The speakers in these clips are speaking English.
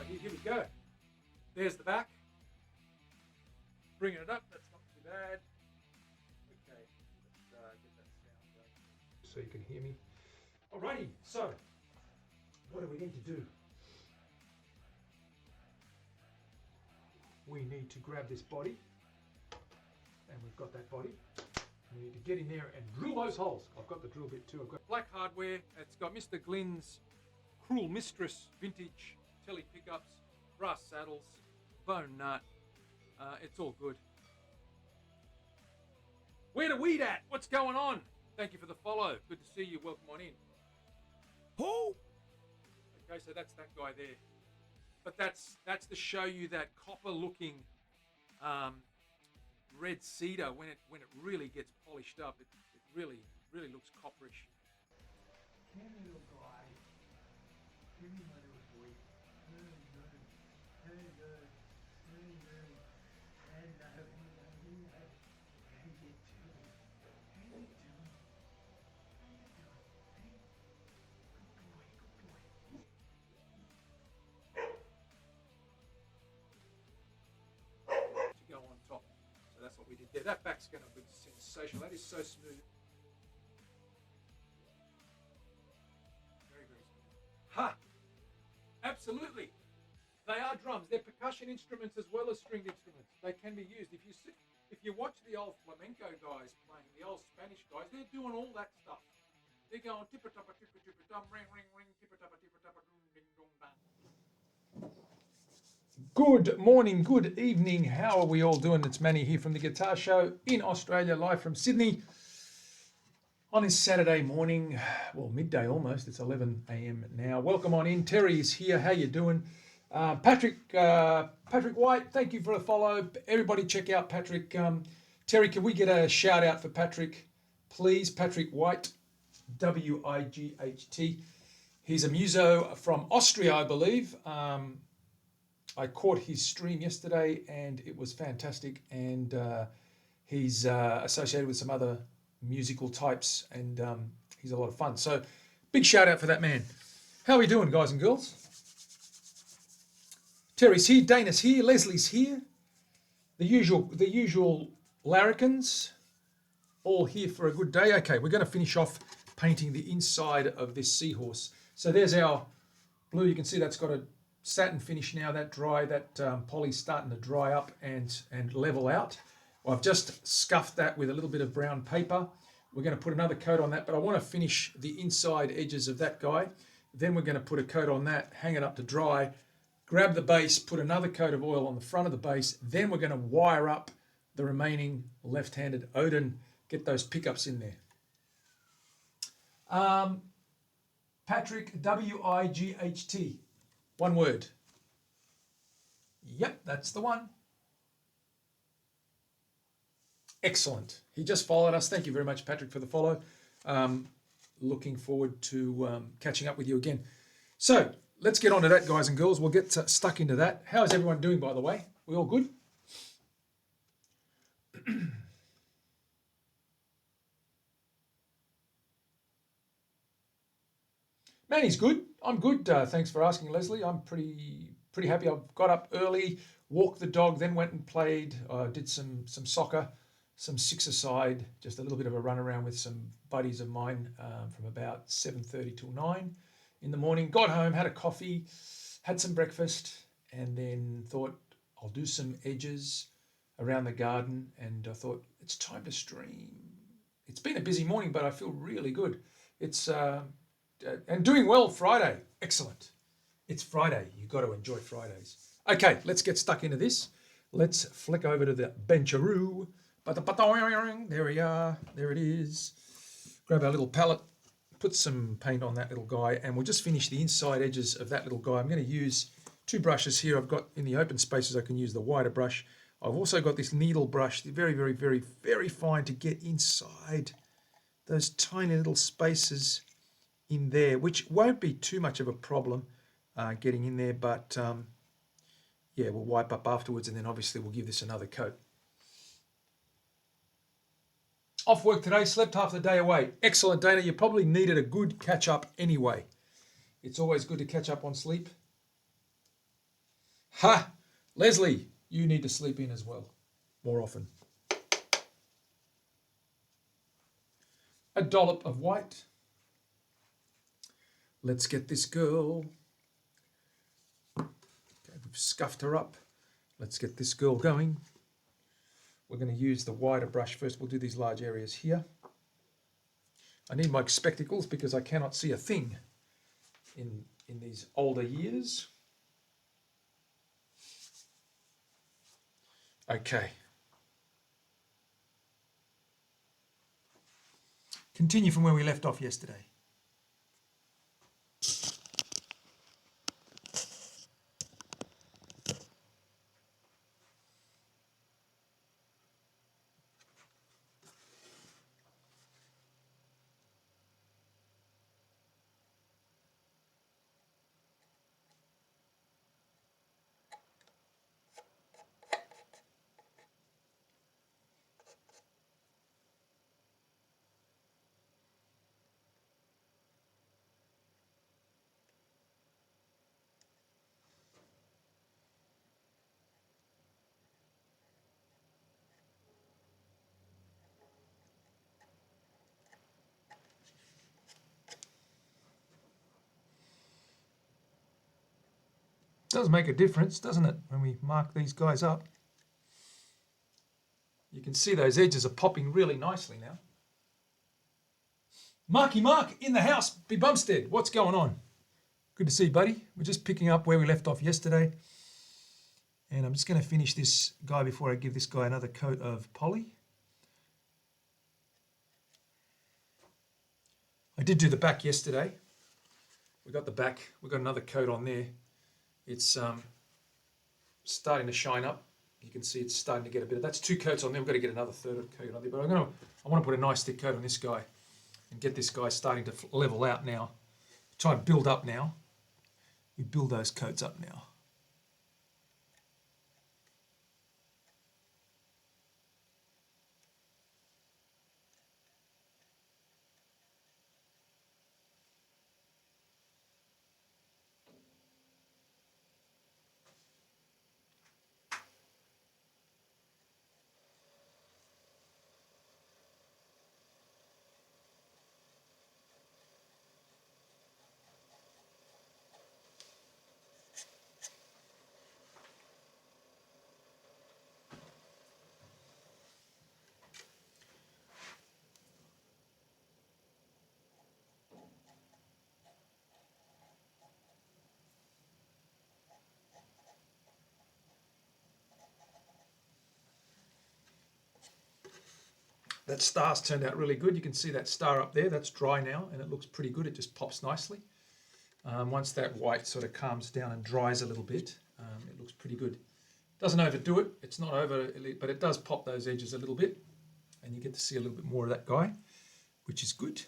here we go. There's the back. Bringing it up, that's not too bad. Okay, let's get that sound going so you can hear me. Alrighty, so what do we need to do? We need to grab this body, and we've got that body. We need to get in there and drill those holes. I've got the drill bit too. I've got black hardware. It's got Mr. Glynn's Cruel Mistress vintage telly pickups, brass saddles, bone nut. It's all good. Where the weed at? What's going on? Thank you for the follow. Good to see you. Welcome on in. Who? Okay, so that's that guy there. But that's to show you that copper-looking red cedar when it really gets polished up. It really looks copperish. Come here, little guy. Come here, my little boy. Hello. Go on top. So that's what we did there. That back's going to be sensational. That is so smooth. Very smooth. Ha! Absolutely. They are drums. They're percussion instruments as well as stringed instruments. They can be used. If you watch the old flamenco guys playing, the old Spanish guys, they're doing all that stuff. They're going tippa tappa tippa tippa dum ring ring ring tippa tappa dum ding dong dang. Good morning, good evening. How are we all doing? It's Manny here from the Guitar Show in Australia, live from Sydney on this Saturday morning. Well, midday almost. It's 11 a.m. now. Welcome on in. Terry is here. How you doing? Patrick White, thank you for the follow. Everybody check out Patrick. Terry, can we get a shout out for Patrick, please? Patrick White, W-I-G-H-T. He's a muso from Austria, I believe. I caught his stream yesterday and it was fantastic, and he's associated with some other musical types, and he's a lot of fun. So big shout out for that man. How are we doing, guys and girls? Terry's here, Dana's here, Leslie's here. The usual larrikins, all here for a good day. Okay, we're going to finish off painting the inside of this seahorse. So there's our blue. You can see that's got a satin finish now. That poly's starting to dry up and level out. Well, I've just scuffed that with a little bit of brown paper. We're going to put another coat on that, but I want to finish the inside edges of that guy. Then we're going to put a coat on that, hang it up to dry, grab the base, put another coat of oil on the front of the base. Then we're going to wire up the remaining left-handed Odin, get those pickups in there. Patrick, W-I-G-H-T. One word. Yep, that's the one. Excellent. He just followed us. Thank you very much, Patrick, for the follow. Looking forward to catching up with you again. So let's get on to that, guys and girls. We'll get stuck into that. How is everyone doing, by the way? We all good? Manny's good. I'm good. Thanks for asking, Leslie. I'm pretty happy. I've got up early, walked the dog, then went and played. Did some soccer, some six-a-side, just a little bit of a run around with some buddies of mine from about 7:30 till 9 in the morning. Got home, had a coffee, had some breakfast, and then thought I'll do some edges around the garden. And I thought it's time to stream. It's been a busy morning, but I feel really good. It's and doing well Friday. Excellent. It's Friday. You've got to enjoy Fridays. Okay, let's get stuck into this. Let's flick over to the bencharoo. There we are. There it is. Grab our little palette, put some paint on that little guy, and we'll just finish the inside edges of that little guy. I'm going to use two brushes here. I've got in the open spaces, I can use the wider brush. I've also got this needle brush, very, very, very, very fine to get inside those tiny little spaces in there, which won't be too much of a problem getting in there, but yeah, we'll wipe up afterwards, and then obviously we'll give this another coat. Off work today, slept half the day away. Excellent, Dana. You probably needed a good catch up anyway. It's always good to catch up on sleep. Ha! Leslie, you need to sleep in as well, more often. A dollop of white. Let's get this girl. Okay, we've scuffed her up. Let's get this girl going. We're going to use the wider brush first. We'll do these large areas here. I need my spectacles because I cannot see a thing in these older years. Okay. Continue from where we left off yesterday. Does make a difference, doesn't it, when we mark these guys up? You can see those edges are popping really nicely now. Marky Mark in the house, be Bumstead. What's going on? Good to see you, buddy. We're just picking up where we left off yesterday. And I'm just going to finish this guy before I give this guy another coat of poly. I did do the back yesterday. We got the back. We got another coat on there. It's starting to shine up. You can see it's starting to get a bit of, that's 2 coats on there. We've got to get another third coat on there. But I want to put a nice thick coat on this guy and get this guy starting to level out now. Try and build up now. We build those coats up now. That star's turned out really good. You can see that star up there. That's dry now, and it looks pretty good. It just pops nicely. Once that white sort of calms down and dries a little bit, it looks pretty good. Doesn't overdo it. It's not over, but it does pop those edges a little bit, and you get to see a little bit more of that guy, which is good.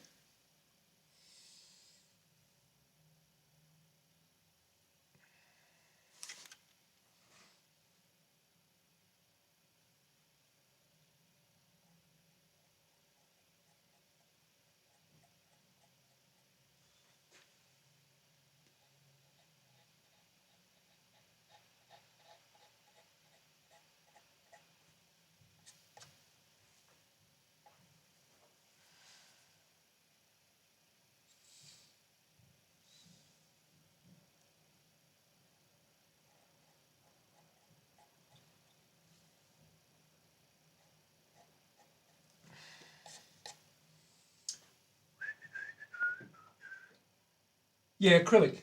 Yeah, acrylic.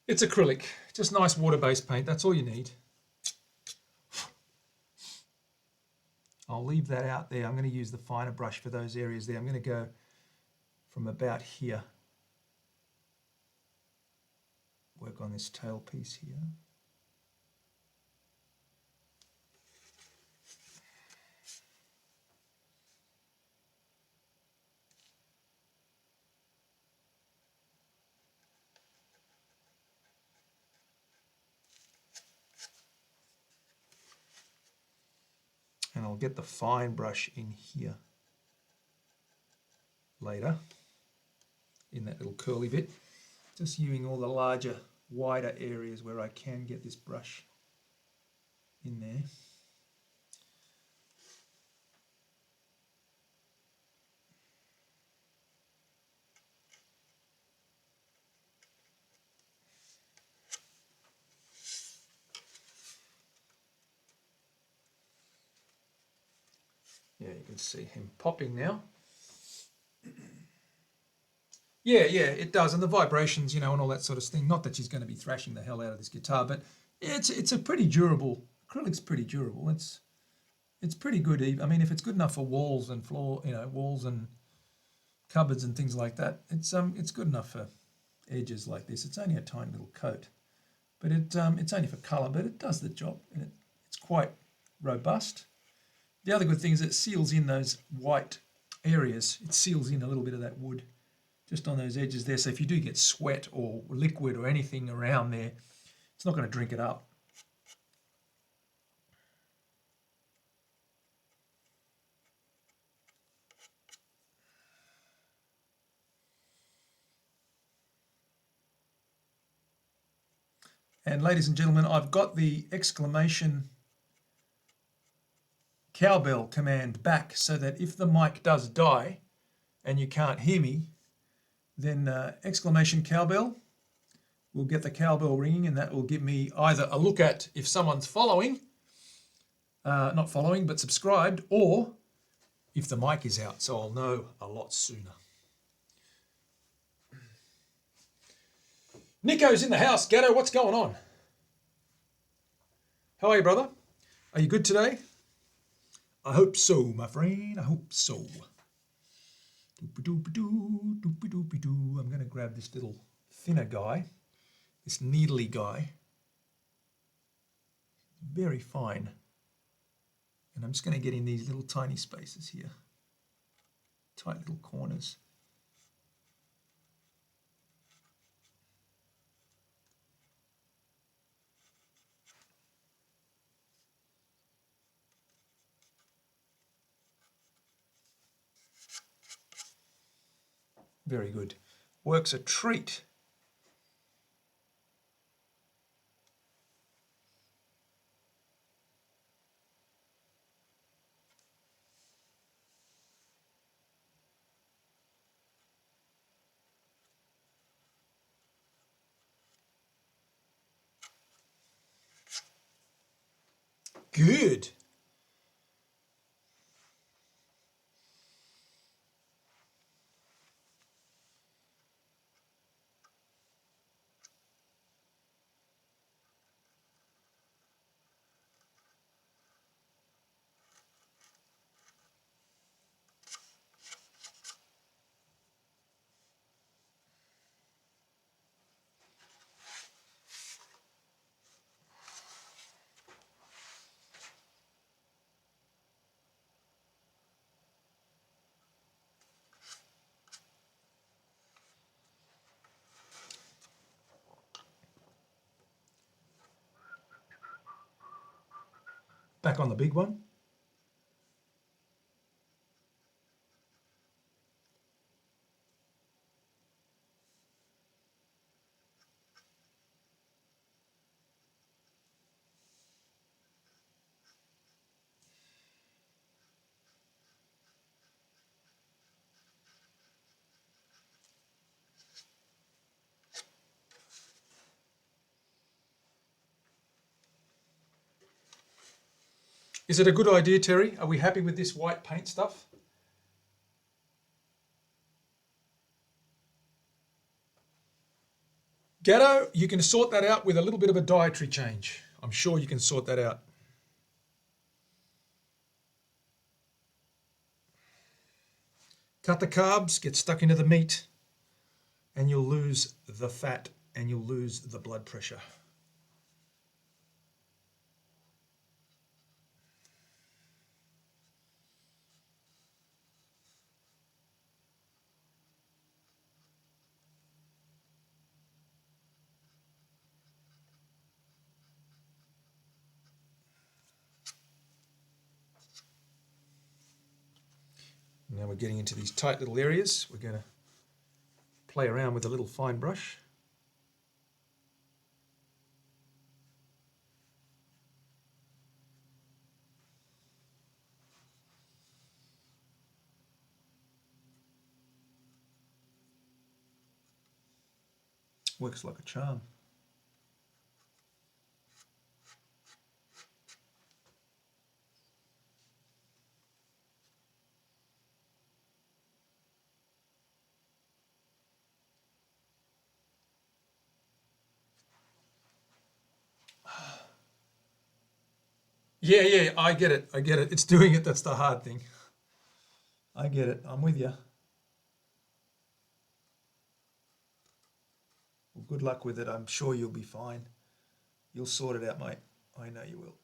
It's acrylic. Just nice water-based paint. That's all you need. I'll leave that out there. I'm going to use the finer brush for those areas there. I'm going to go from about here. Work on this tail piece here. And I'll get the fine brush in here later, in that little curly bit. Just using all the larger wider areas where I can get this brush in there. Yeah, you can see him popping now. Yeah, it does, and the vibrations, you know, and all that sort of thing. Not that she's going to be thrashing the hell out of this guitar, but it's a pretty durable. Acrylic's pretty durable. It's pretty good. I mean, if it's good enough for walls and floor, you know, walls and cupboards and things like that, it's good enough for edges like this. It's only a tiny little coat, but it's only for colour, but it does the job, and it's quite robust. The other good thing is it seals in those white areas. It seals in a little bit of that wood just on those edges there. So if you do get sweat or liquid or anything around there, it's not going to drink it up. And ladies and gentlemen, I've got the exclamation cowbell command back so that if the mic does die and you can't hear me, then exclamation cowbell will get the cowbell ringing, and that will give me either a look at if someone's following, not following, but subscribed, or if the mic is out, so I'll know a lot sooner. Nico's in the house. Gatto, what's going on? How are you, brother? Are you good today? I hope so, my friend. I hope so. Doop-a-doop-a-doo, doop-a-doop-a-doo. I'm going to grab this little thinner guy, this needly guy. Very fine. And I'm just going to get in these little tiny spaces here. Tight little corners. Very good. Works a treat. Good. Back on the big one. Is it a good idea, Terry? Are we happy with this white paint stuff? Gatto, you can sort that out with a little bit of a dietary change. I'm sure you can sort that out. Cut the carbs, get stuck into the meat, and you'll lose the fat and you'll lose the blood pressure. Now we're getting into these tight little areas. We're going to play around with a little fine brush. Works like a charm. Yeah, I get it. It's doing it. That's the hard thing. I get it. I'm with you. Well, good luck with it. I'm sure you'll be fine. You'll sort it out, mate. I know you will.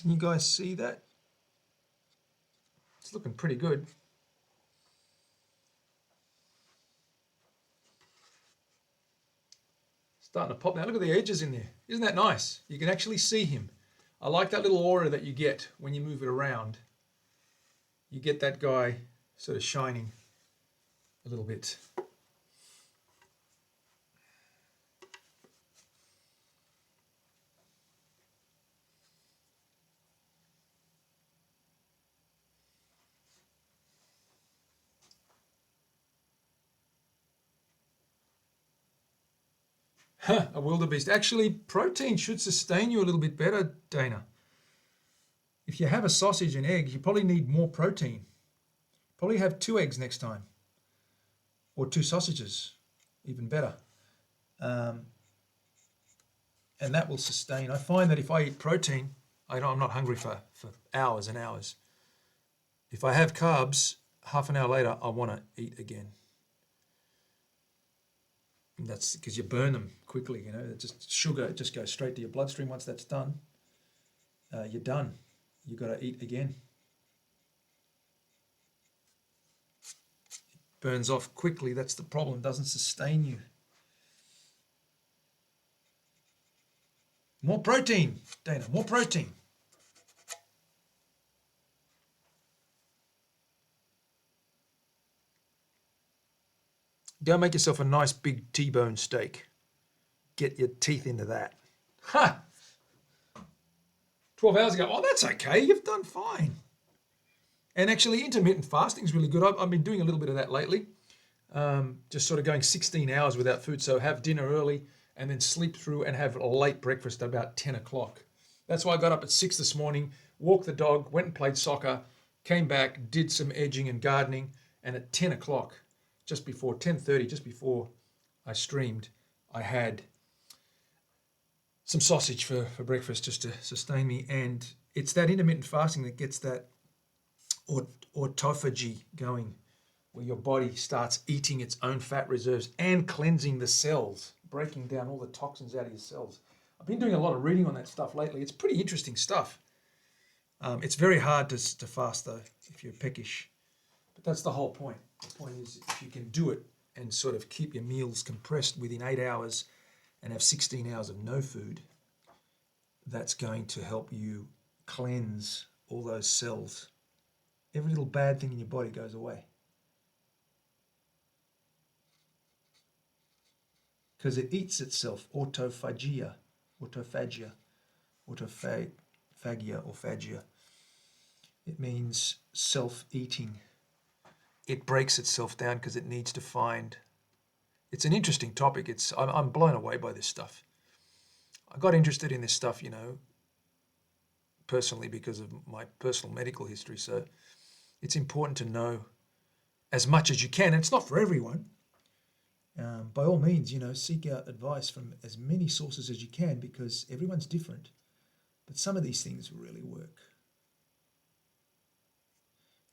Can you guys see that? It's looking pretty good. Starting to pop now. Look at the edges in there. Isn't that nice? You can actually see him. I like that little aura that you get when you move it around. You get that guy sort of shining a little bit. A wildebeest. Actually, protein should sustain you a little bit better, Dana. If you have a sausage and egg, you probably need more protein. Probably have 2 eggs next time, or 2 sausages, even better. And that will sustain. I find that if I eat protein, I'm not hungry for hours and hours. If I have carbs, half an hour later, I want to eat again. And that's because you burn them quickly, you know. It's just sugar, it just goes straight to your bloodstream. Once that's done, you're done. You've got to eat again. It burns off quickly. That's the problem. It doesn't sustain you. More protein, Dana, more protein. Go make yourself a nice big T-bone steak. Get your teeth into that. Ha! 12 hours ago. Oh, that's okay. You've done fine. And actually, intermittent fasting is really good. I've been doing a little bit of that lately. Just sort of going 16 hours without food. So have dinner early and then sleep through and have a late breakfast at about 10 o'clock. That's why I got up at 6 this morning, walked the dog, went and played soccer, came back, did some edging and gardening. And at 10 o'clock, just before 10:30, just before I streamed, I had some sausage for breakfast just to sustain me. And it's that intermittent fasting that gets that autophagy going, where your body starts eating its own fat reserves and cleansing the cells, breaking down all the toxins out of your cells. I've been doing a lot of reading on that stuff lately. It's pretty interesting stuff. It's very hard to fast, though, if you're peckish. But that's the whole point. The point is, if you can do it and sort of keep your meals compressed within 8 hours and have 16 hours of no food, that's going to help you cleanse all those cells. Every little bad thing in your body goes away. because it eats itself. Autophagia, autophagia, autophagia or phagia. It means self-eating. It breaks itself down because it needs to find. It's an interesting topic. I'm blown away by this stuff. I got interested in this stuff, personally because of my personal medical history. So it's important to know as much as you can. And it's not for everyone. By all means, seek out advice from as many sources as you can because everyone's different. But some of these things really work.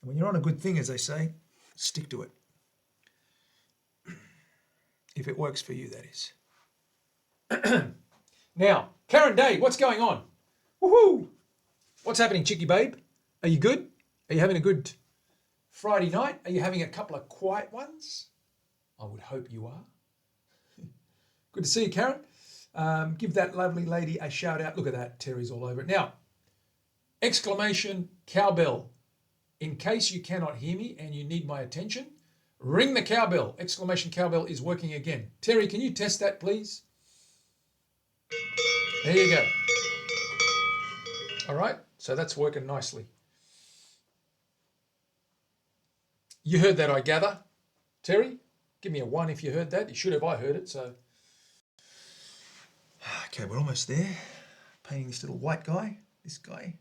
And when you're on a good thing, as they say, stick to it. If it works for you, that is. Now, Karen Day, what's going on? Woohoo! What's happening, Chicky Babe? Are you good? Are you having a good Friday night? Are you having a couple of quiet ones? I would hope you are. Good to see you, Karen. Give that lovely lady a shout out. Look at that. Terry's all over it. Now, exclamation cowbell. In case you cannot hear me and you need my attention, ring the cowbell. Exclamation cowbell is working again. Terry, can you test that, please? There you go. All right. So that's working nicely. You heard that, I gather. Terry, give me a 1 if you heard that. You should have. I heard it, so. Okay, we're almost there. Painting this little white guy, this guy.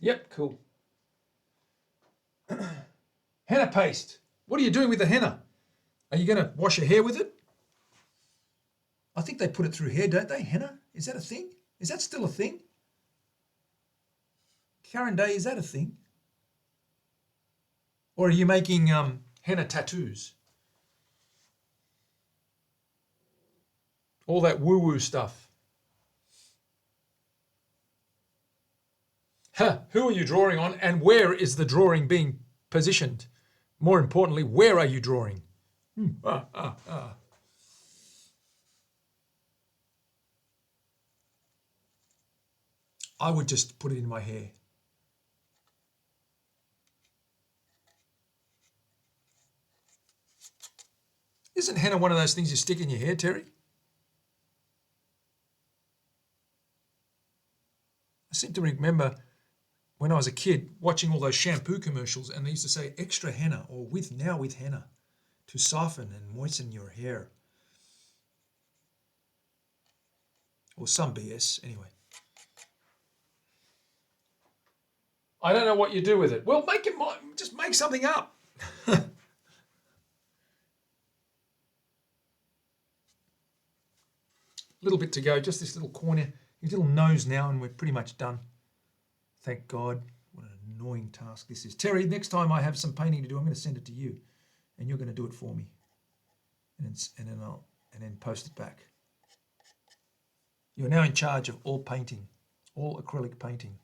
Yep, cool. Henna paste. What are you doing with the henna? Are you going to wash your hair with it? I think they put it through hair, don't they? Henna? Is that a thing? Is that still a thing? Karen Day, is that a thing? Or are you making henna tattoos? All that woo-woo stuff. Who are you drawing on and where is the drawing being positioned? More importantly, where are you drawing? I would just put it in my hair. Isn't henna one of those things you stick in your hair, Terry? I seem to remember when I was a kid watching all those shampoo commercials and they used to say extra henna or with henna to soften and moisten your hair. Or some BS, anyway. I don't know what you do with it. Well, just make something up. Little bit to go, just this little corner, his little nose now, and we're pretty much done. Thank God. What an annoying task this is. Terry, next time I have some painting to do, I'm going to send it to you, and you're going to do it for me, and then post it back. You're now in charge of all painting, all acrylic painting.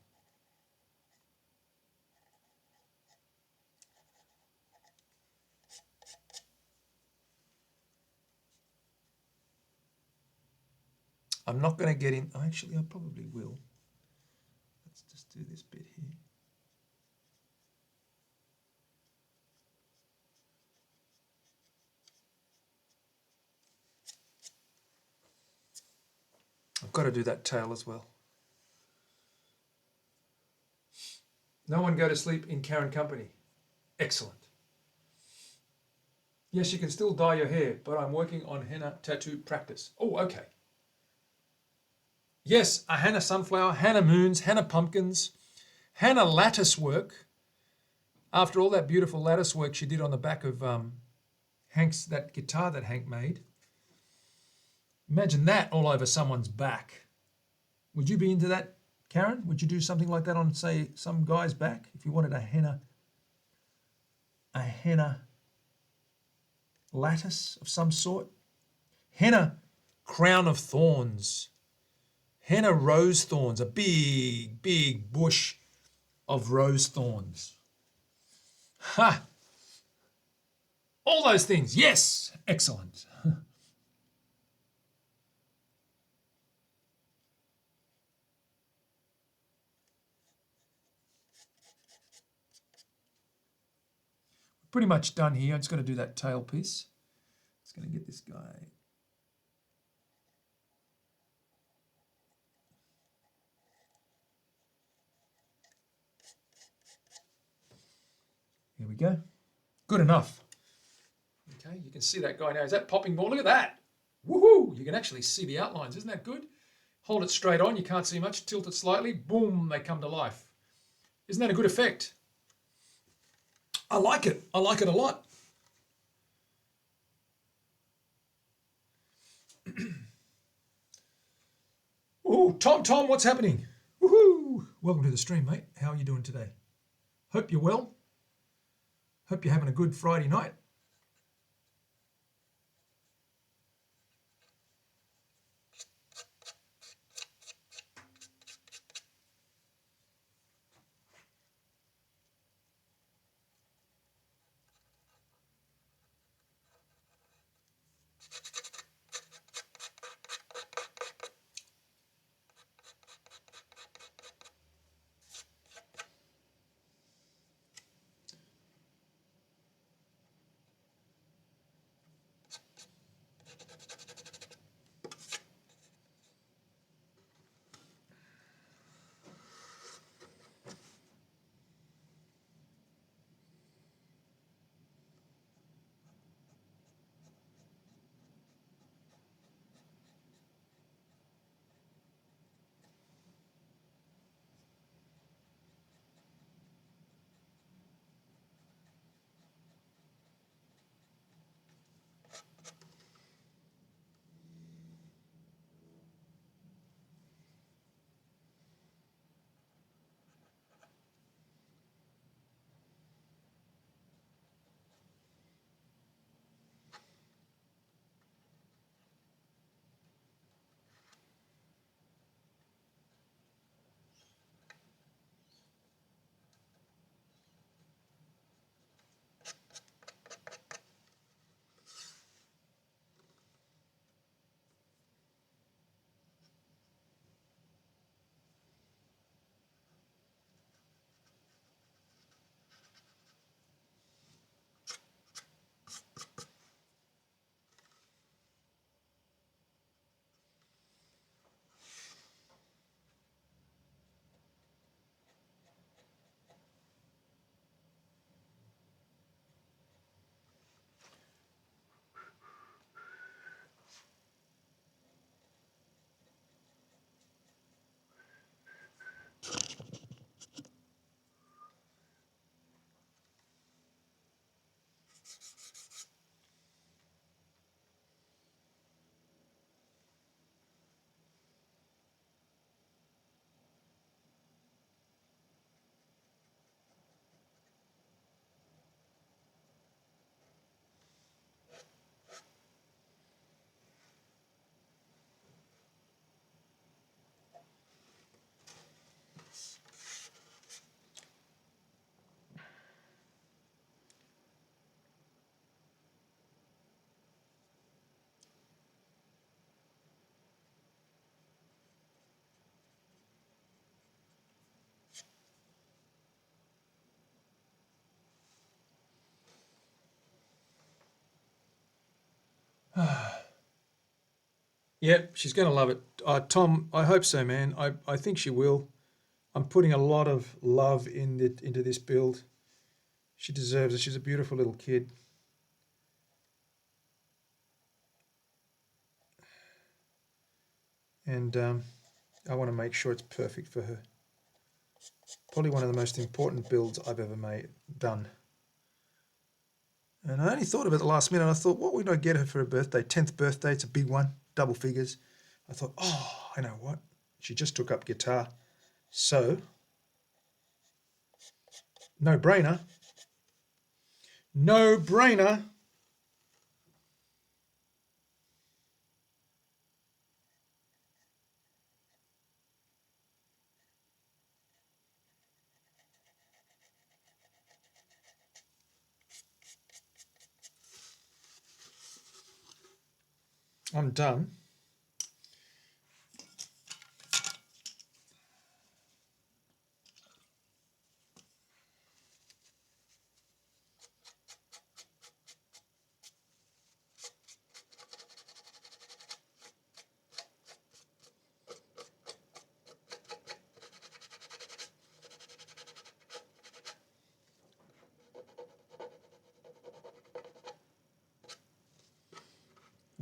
I'm not going to get in. Actually, I probably will. Let's just do this bit here. I've got to do that tail as well. No one go to sleep in Karen company. Excellent. Yes, you can still dye your hair, but I'm working on henna tattoo practice. Oh, okay. Yes, a henna sunflower, henna moons, henna pumpkins, henna lattice work. After all that beautiful lattice work she did on the back of that guitar that Hank made. Imagine that all over someone's back. Would you be into that, Karen? Would you do something like that on, say, some guy's back if you wanted a henna lattice of some sort? Henna crown of thorns. Henna rose thorns, a big, big bush of rose thorns. Ha! All those things, yes! Excellent. Pretty much done here. I'm just going to do that tail piece. Just going to get this guy. Here we go. Good enough. Okay, you can see that guy now. Is that popping more? Look at that. Woohoo! You can actually see the outlines. Isn't that good? Hold it straight on. You can't see much. Tilt it slightly. Boom, they come to life. Isn't that a good effect? I like it. I like it a lot. Oh, Tom, what's happening? Woohoo! Welcome to the stream, mate. How are you doing today? Hope you're well. Hope you're having a good Friday night. Yep, she's going to love it. Tom, I hope so, man. I think she will. I'm putting a lot of love into this build. She deserves it. She's a beautiful little kid. And I want to make sure it's perfect for her. Probably one of the most important builds I've ever done. And I only thought of it at the last minute. I thought, what would I get her for her birthday? 10th birthday, it's a big one, double figures. I thought, oh, I know what. She just took up guitar. So, no brainer. No brainer. I'm done.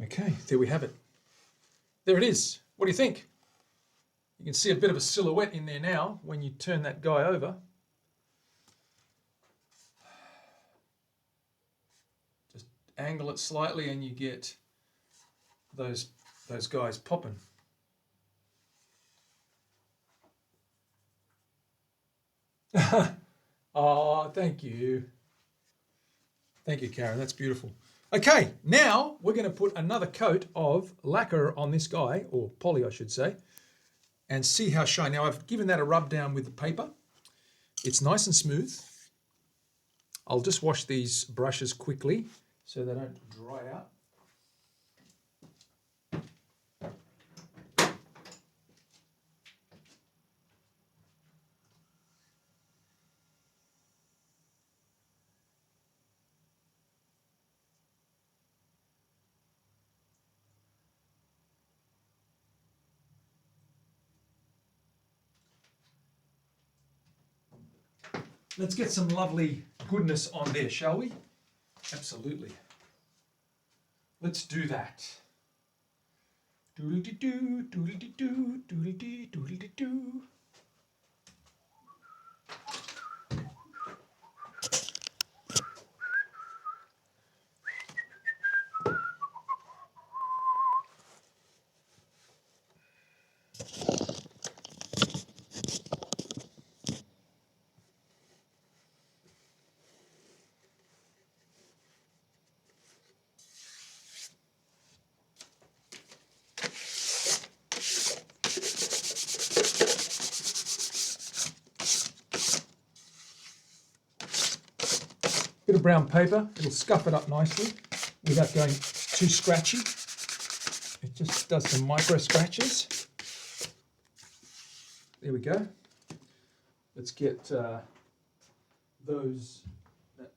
Okay, there we have it. There it is. What do you think? You can see a bit of a silhouette in there now when you turn that guy over. Just angle it slightly and you get those guys popping. Oh, thank you. Thank you, Karen. That's beautiful. Okay, now we're going to put another coat of lacquer on this guy, or poly I should say, and see how shiny. Now I've given that a rub down with the paper. It's nice and smooth. I'll just wash these brushes quickly so they don't dry out. Let's get some lovely goodness on there, shall we? Absolutely. Let's do that. Doodly-doo, doodly-doo, doodly-dee, doodly-doo. Bit of brown paper, it'll scuff it up nicely without going too scratchy. It just does some micro scratches. There we go. Let's get that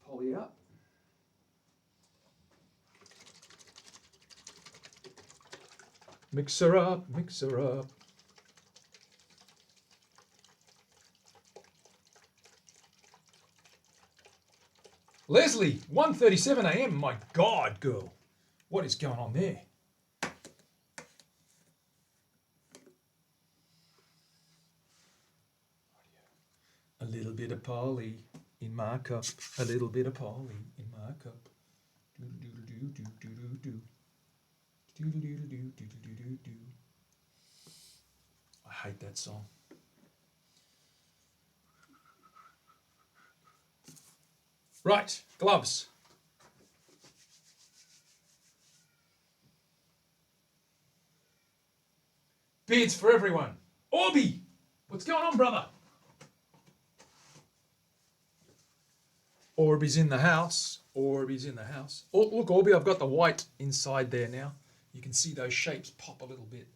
poly out. Mix her up, mix her up. Leslie, 1:37 a.m. My God, girl. What is going on there? A little bit of poly in my cup. A little bit of poly in my cup. Do-do-do-do-do-do-do-do. Do-do-do-do-do-do-do-do. I hate that song. Right, gloves. Beards for everyone. Orby, what's going on, brother? Orby's in the house. Orby's in the house. Oh, look, Orby, I've got the white inside there now. You can see those shapes pop a little bit.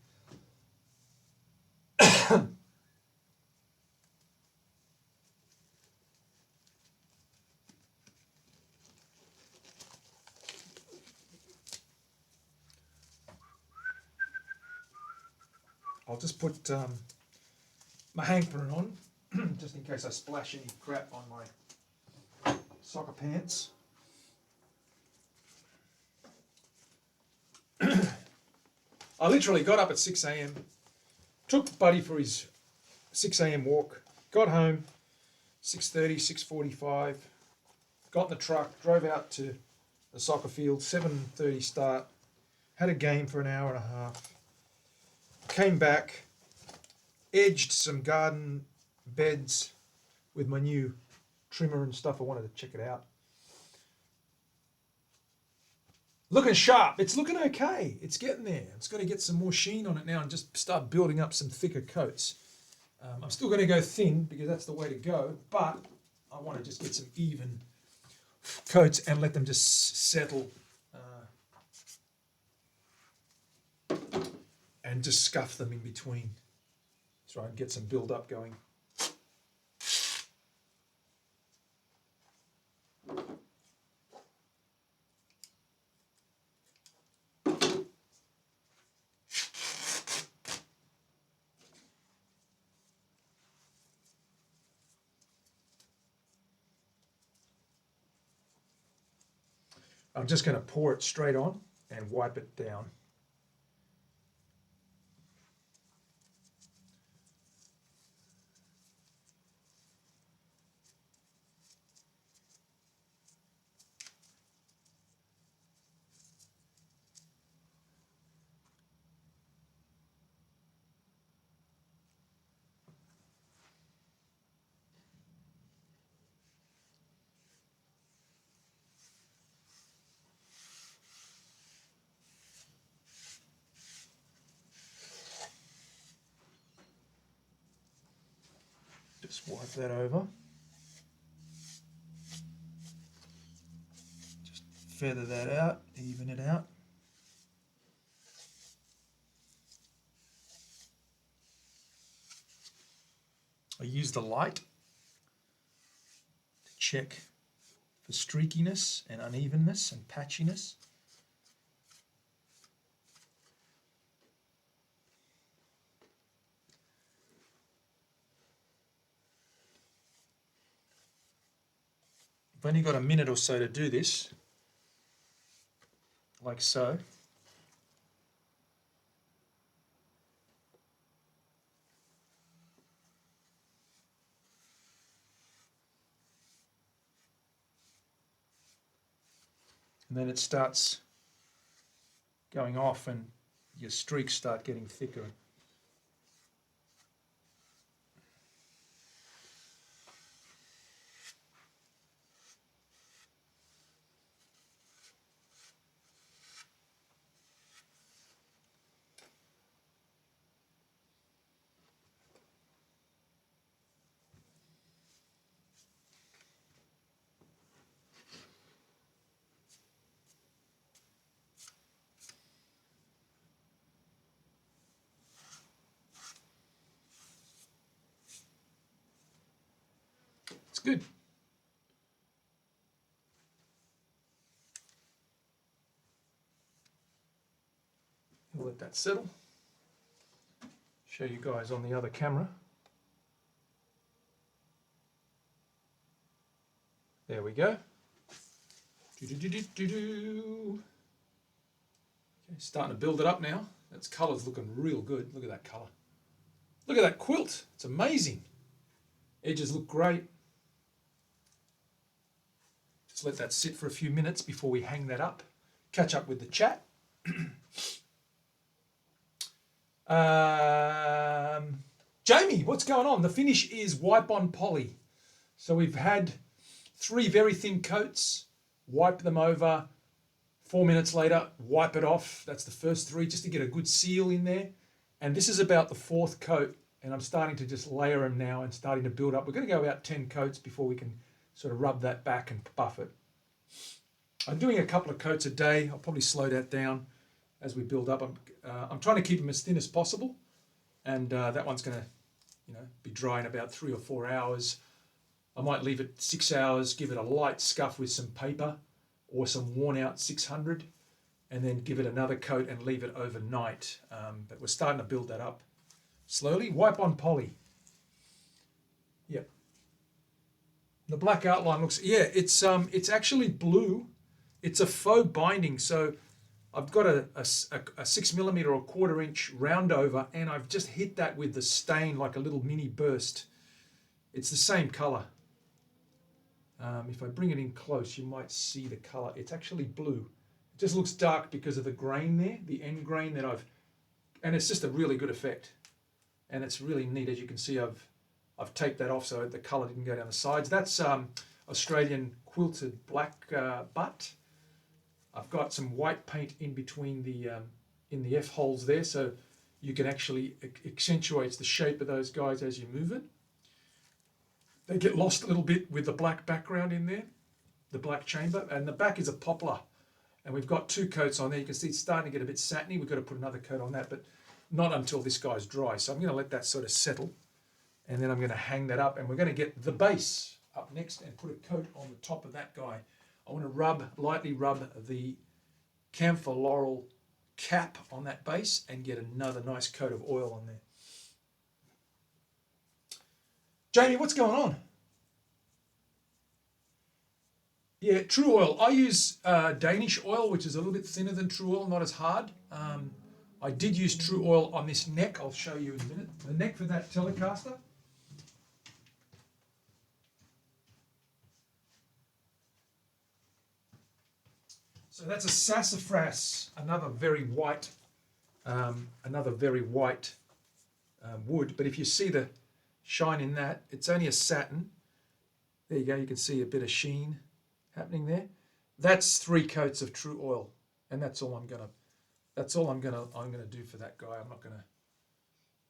I'll just put my apron on, just in case I splash any crap on my soccer pants. I literally got up at 6 a.m, took Buddy for his 6 a.m. walk, got home 6:30, 6:45, got in the truck, drove out to the soccer field, 7:30 start. Had a game for an hour and a half. Came back, edged some garden beds with my new trimmer and stuff. I wanted to check it out. Looking sharp. It's looking okay. It's getting there. It's got to get some more sheen on it now and just start building up some thicker coats. I'm still going to go thin because that's the way to go, but I want to just get some even coats and let them just settle and just scuff them in between. Try and get some build up going. I'm just going to pour it straight on and wipe it down. Just wipe that over. Just feather that out, even it out. I use the light to check for streakiness and unevenness and patchiness. I've only got a minute or so to do this, like so. And then it starts going off and your streaks start getting thicker. It's good. We'll let that settle. Show you guys on the other camera. There we go. Okay, starting to build it up now. That's colour's looking real good. Look at that colour. Look at that quilt. It's amazing. Edges look great. Just let that sit for a few minutes before we hang that up. Catch up with the chat. Jamie, what's going on? The finish is wipe on poly. So we've had 3 very thin coats, wipe them over, 4 minutes later, wipe it off. That's the first 3, just to get a good seal in there. And this is about the 4th coat, and I'm starting to just layer them now and starting to build up. We're going to go about 10 coats before we can sort of rub that back and buff it. I'm doing a couple of coats a day. I'll probably slow that down as we build up. I'm trying to keep them as thin as possible, and that one's going to, be dry in about 3 or 4 hours. I might leave it 6 hours, give it a light scuff with some paper or some worn out 600, and then give it another coat and leave it overnight. But we're starting to build that up slowly. Wipe on poly. Yep. The black outline looks, it's actually blue. It's a faux binding, so I've got a 6mm or 1/4 inch round over, and I've just hit that with the stain like a little mini burst. It's the same colour. If I bring it in close, you might see the color. It's actually blue. It just looks dark because of the grain there, the end grain that and it's just a really good effect. And it's really neat. As you can see, I've taped that off so the color didn't go down the sides. That's Australian quilted black butt. I've got some white paint in between in the F holes there, so you can actually accentuate the shape of those guys as you move it. They get lost a little bit with the black background in there, the black chamber, and the back is a poplar. And we've got 2 coats on there. You can see it's starting to get a bit satiny. We've got to put another coat on that, but not until this guy's dry. So I'm going to let that sort of settle, and then I'm going to hang that up, and we're going to get the base up next and put a coat on the top of that guy. I want to lightly rub the camphor laurel cap on that base and get another nice coat of oil on there. Jamie, what's going on? Yeah, True Oil. I use Danish oil, which is a little bit thinner than True Oil, not as hard. I did use True Oil on this neck. I'll show you in a minute. The neck for that Telecaster. So that's a sassafras, another very white wood. But if you see the shine in that, it's only a satin. There you go. You can see a bit of sheen happening there. That's 3 coats of True Oil, and that's all I'm gonna do for that guy. I'm not gonna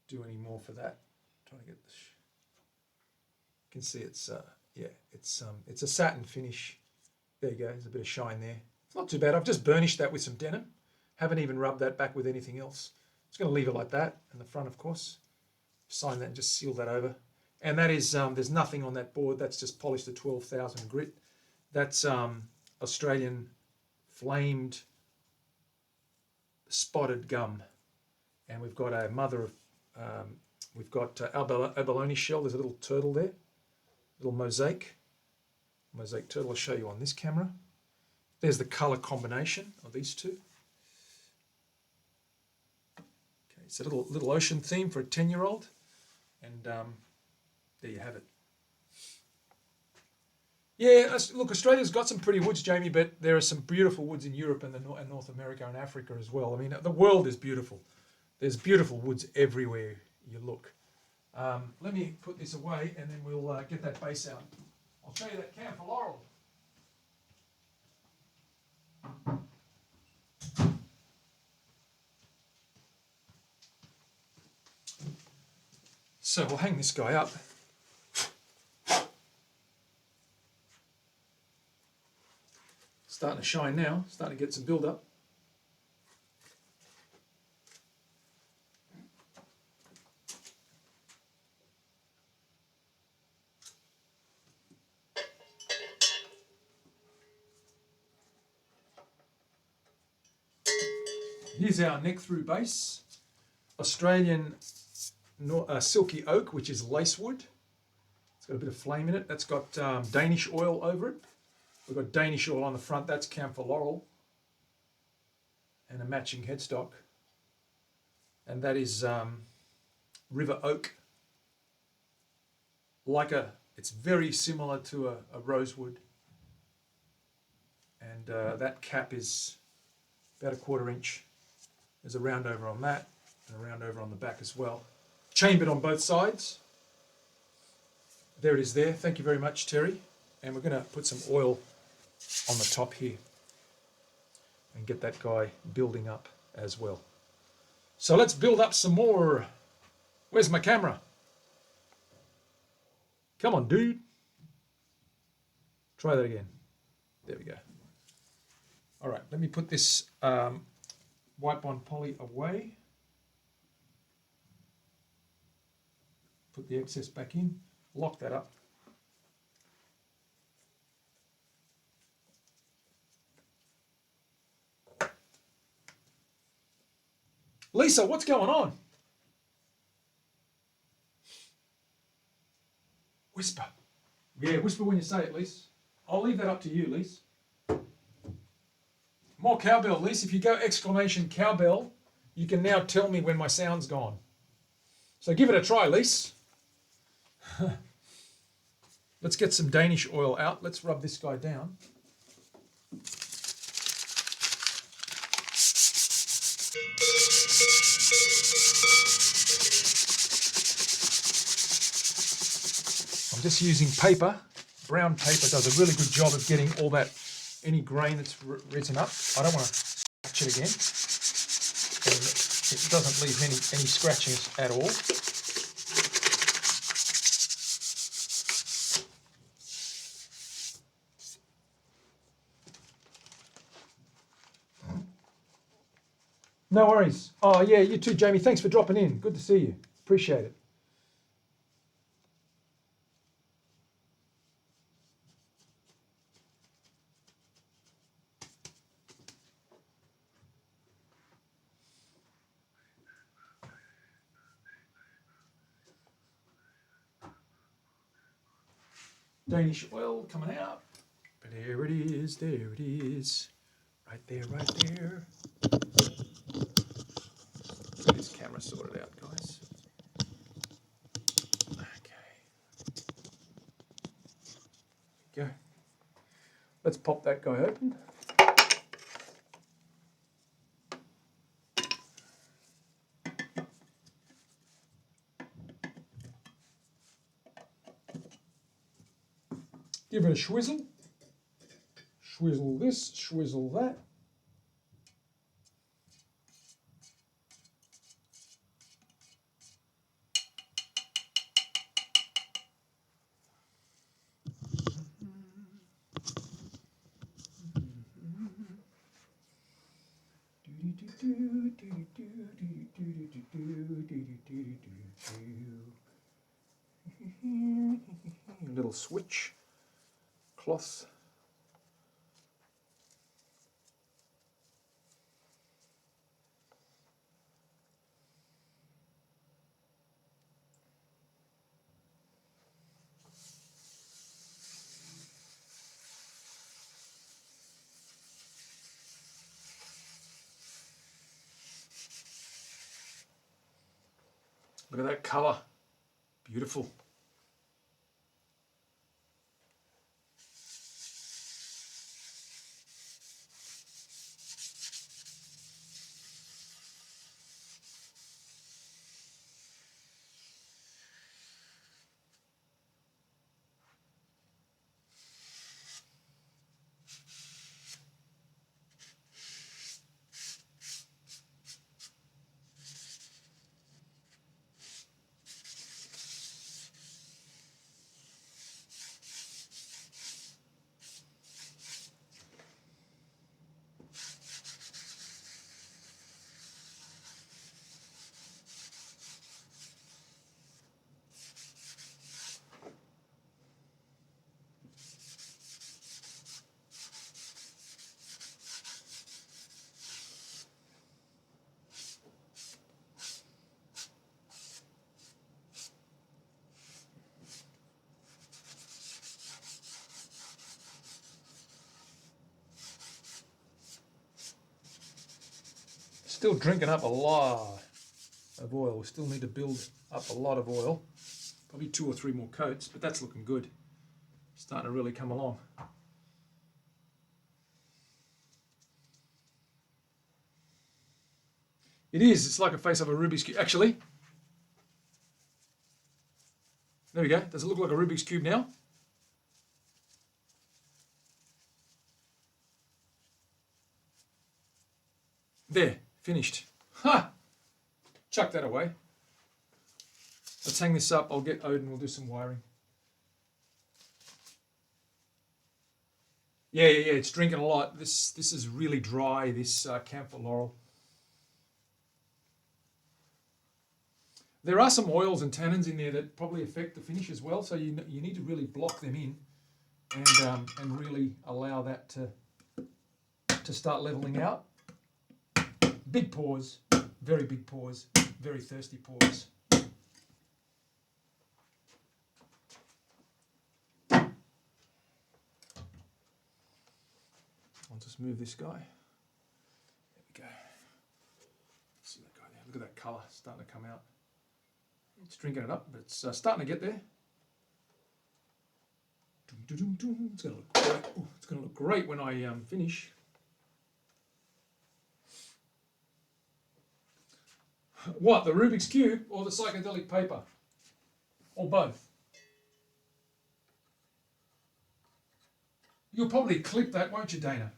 do any more for that. I'm trying to get this. You can see it's it's a satin finish. There you go. There's a bit of shine there. It's not too bad. I've just burnished that with some denim. Haven't even rubbed that back with anything else. Just going to leave it like that. And the front, of course. Sign that and just seal that over. And that is, there's nothing on that board. That's just polished to 12,000 grit. That's Australian flamed spotted gum. And we've got a mother of, we've got abalone shell. There's a little turtle there. Little mosaic turtle. I'll show you on this camera. There's the color combination of these two. Okay, it's a little ocean theme for a 10-year-old, and there you have it. Yeah, look, Australia's got some pretty woods, Jamie, but there are some beautiful woods in Europe and North America and Africa as well. I mean, the world is beautiful. There's beautiful woods everywhere you look. Let me put this away, and then we'll get that base out. I'll show you that camphor laurel. So we'll hang this guy up. Starting to shine now, starting to get some build up. Here's our neck through base. Australian silky oak, which is lacewood. It's got a bit of flame in it. That's got Danish oil over it. We've got Danish oil on the front. That's camphor laurel. And a matching headstock. And that is river oak. It's very similar to a rosewood. And that cap is about a 1/4 inch. There's a round over on that and a round over on the back as well. Chambered on both sides. There it is there. Thank you very much, Terry. And we're going to put some oil on the top here and get that guy building up as well. So let's build up some more. Where's my camera? Come on, dude. Try that again. There we go. All right, let me put this white bond poly away. Put the excess back in, lock that up. Lisa, what's going on? Whisper. Yeah, whisper when you say it, Lisa. I'll leave that up to you, Lisa. More cowbell, Lisa. If you go exclamation cowbell, you can now tell me when my sound's gone. So give it a try, Lisa. Let's get some Danish oil out. Let's rub this guy down. I'm just using paper. Brown paper does a really good job of getting all that, any grain that's risen up. I don't want to scratch it again. And it doesn't leave any scratches at all. No worries. Oh, yeah, you too, Jamie. Thanks for dropping in. Good to see you. Appreciate it. Danish oil coming out. There it is. There it is. Right there, right there. Get this camera sorted out, guys. Okay. Go. Let's pop that guy open. Give it a swizzle. Swizzle this, swizzle that. A little switch, cloth. Look at that colour. Beautiful. Still drinking up a lot of oil. We still need to build up a lot of oil. Probably 2 or 3 more coats, but that's looking good. Starting to really come along. It is. It's like a face of a Rubik's Cube. Actually, there we go. Does it look like a Rubik's Cube now? There, finished. Ha! Chuck that away. Let's hang this up. I'll get Odin. We'll do some wiring. Yeah. It's drinking a lot. This is really dry, this camphor laurel. There are some oils and tannins in there that probably affect the finish as well, so you need to really block them in and really allow that to start leveling out. Big pores, very big pores, very thirsty pores. I'll just move this guy. There we go. See that guy there? Look at that colour starting to come out. It's drinking it up, but it's starting to get there. It's going to look great. Ooh, it's going to look great when I finish. What, the Rubik's Cube or the psychedelic paper? Or both? You'll probably clip that, won't you, Dana?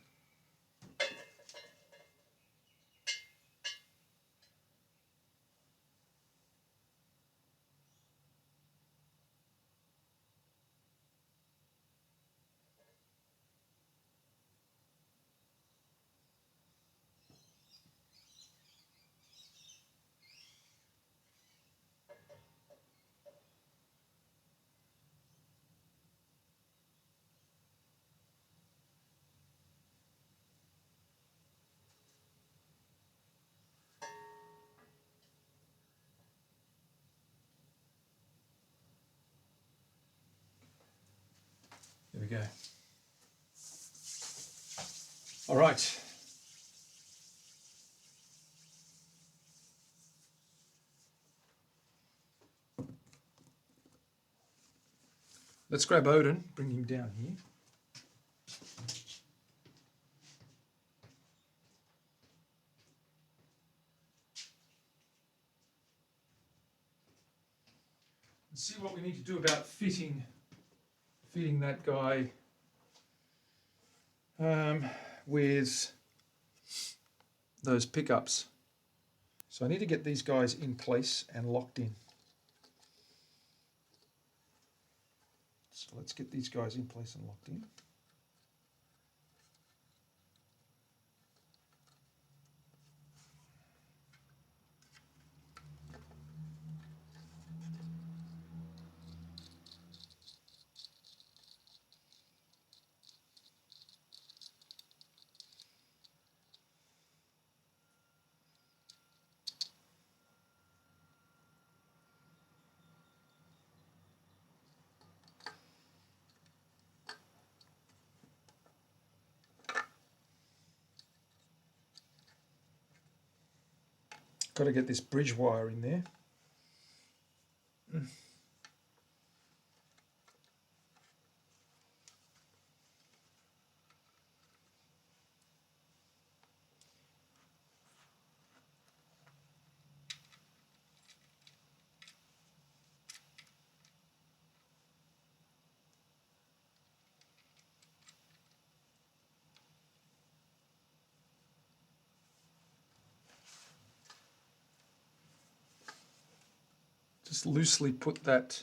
There we go. All right. Let's grab Odin, bring him down here. And see what we need to do about fitting that guy with those pickups. So I need to get these guys in place and locked in. So let's get these guys in place and locked in. Got to get this bridge wire in there. Just loosely put that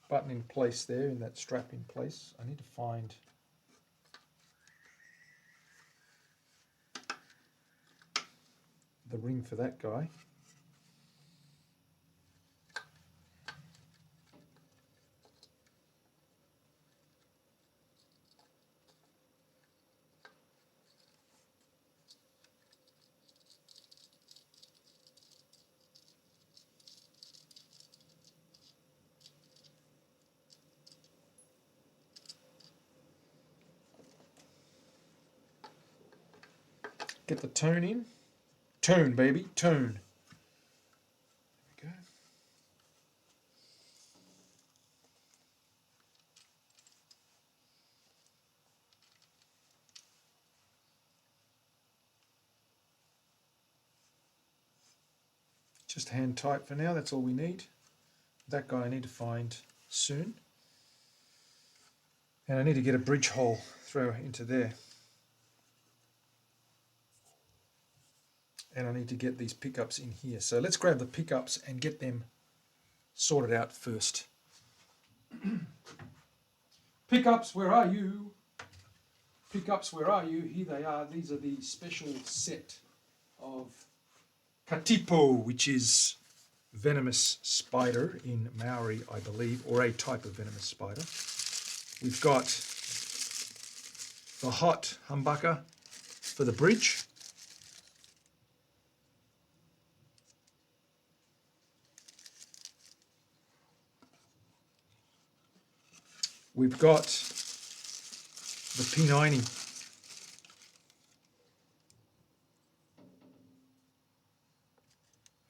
button in place there, and that strap in place. I need to find the ring for that guy. Get the tone in. Tone, baby, tone. There we go. Just hand tight for now, that's all we need. That guy I need to find soon. And I need to get a bridge hole through into there. And I need to get these pickups in here. So let's grab the pickups and get them sorted out first. Pickups, where are you? Pickups, where are you? Here they are. These are the special set of Katipo, which is venomous spider in Maori, I believe, or a type of venomous spider. We've got the hot humbucker for the bridge. We've got the P90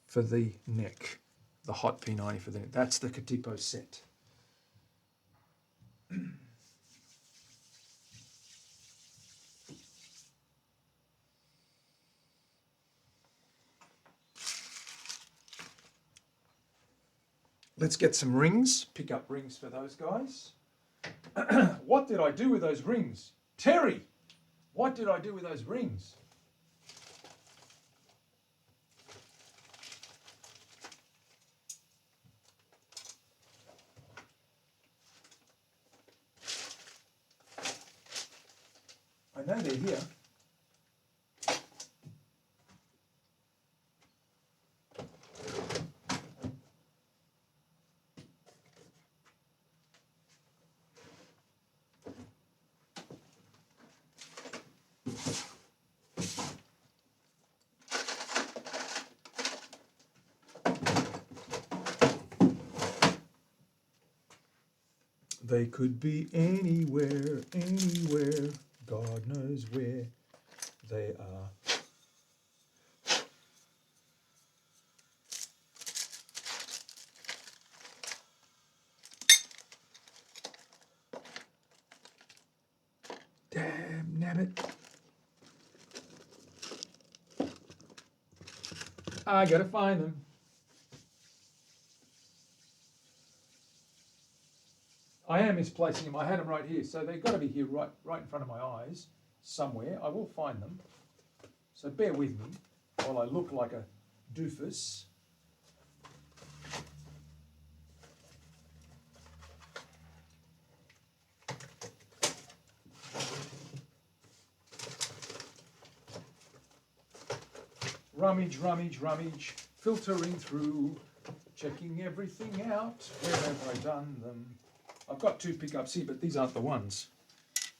for the neck, the hot P90 for the neck. That's the Katipo set. let's get some rings. Pick up rings for those guys. What did I do with those rings? Terry, what did I do with those rings? I know they're here. They could be anywhere, anywhere. God knows where they are. Damn, nabbit. I gotta find them. I am misplacing them. I had them right here, so they've got to be here, right in front of my eyes, somewhere. I will find them. So bear with me while I look like a doofus. Rummage, rummage, rummage, filtering through, checking everything out. Where have I done them? I've got two pickups here, but these aren't the ones.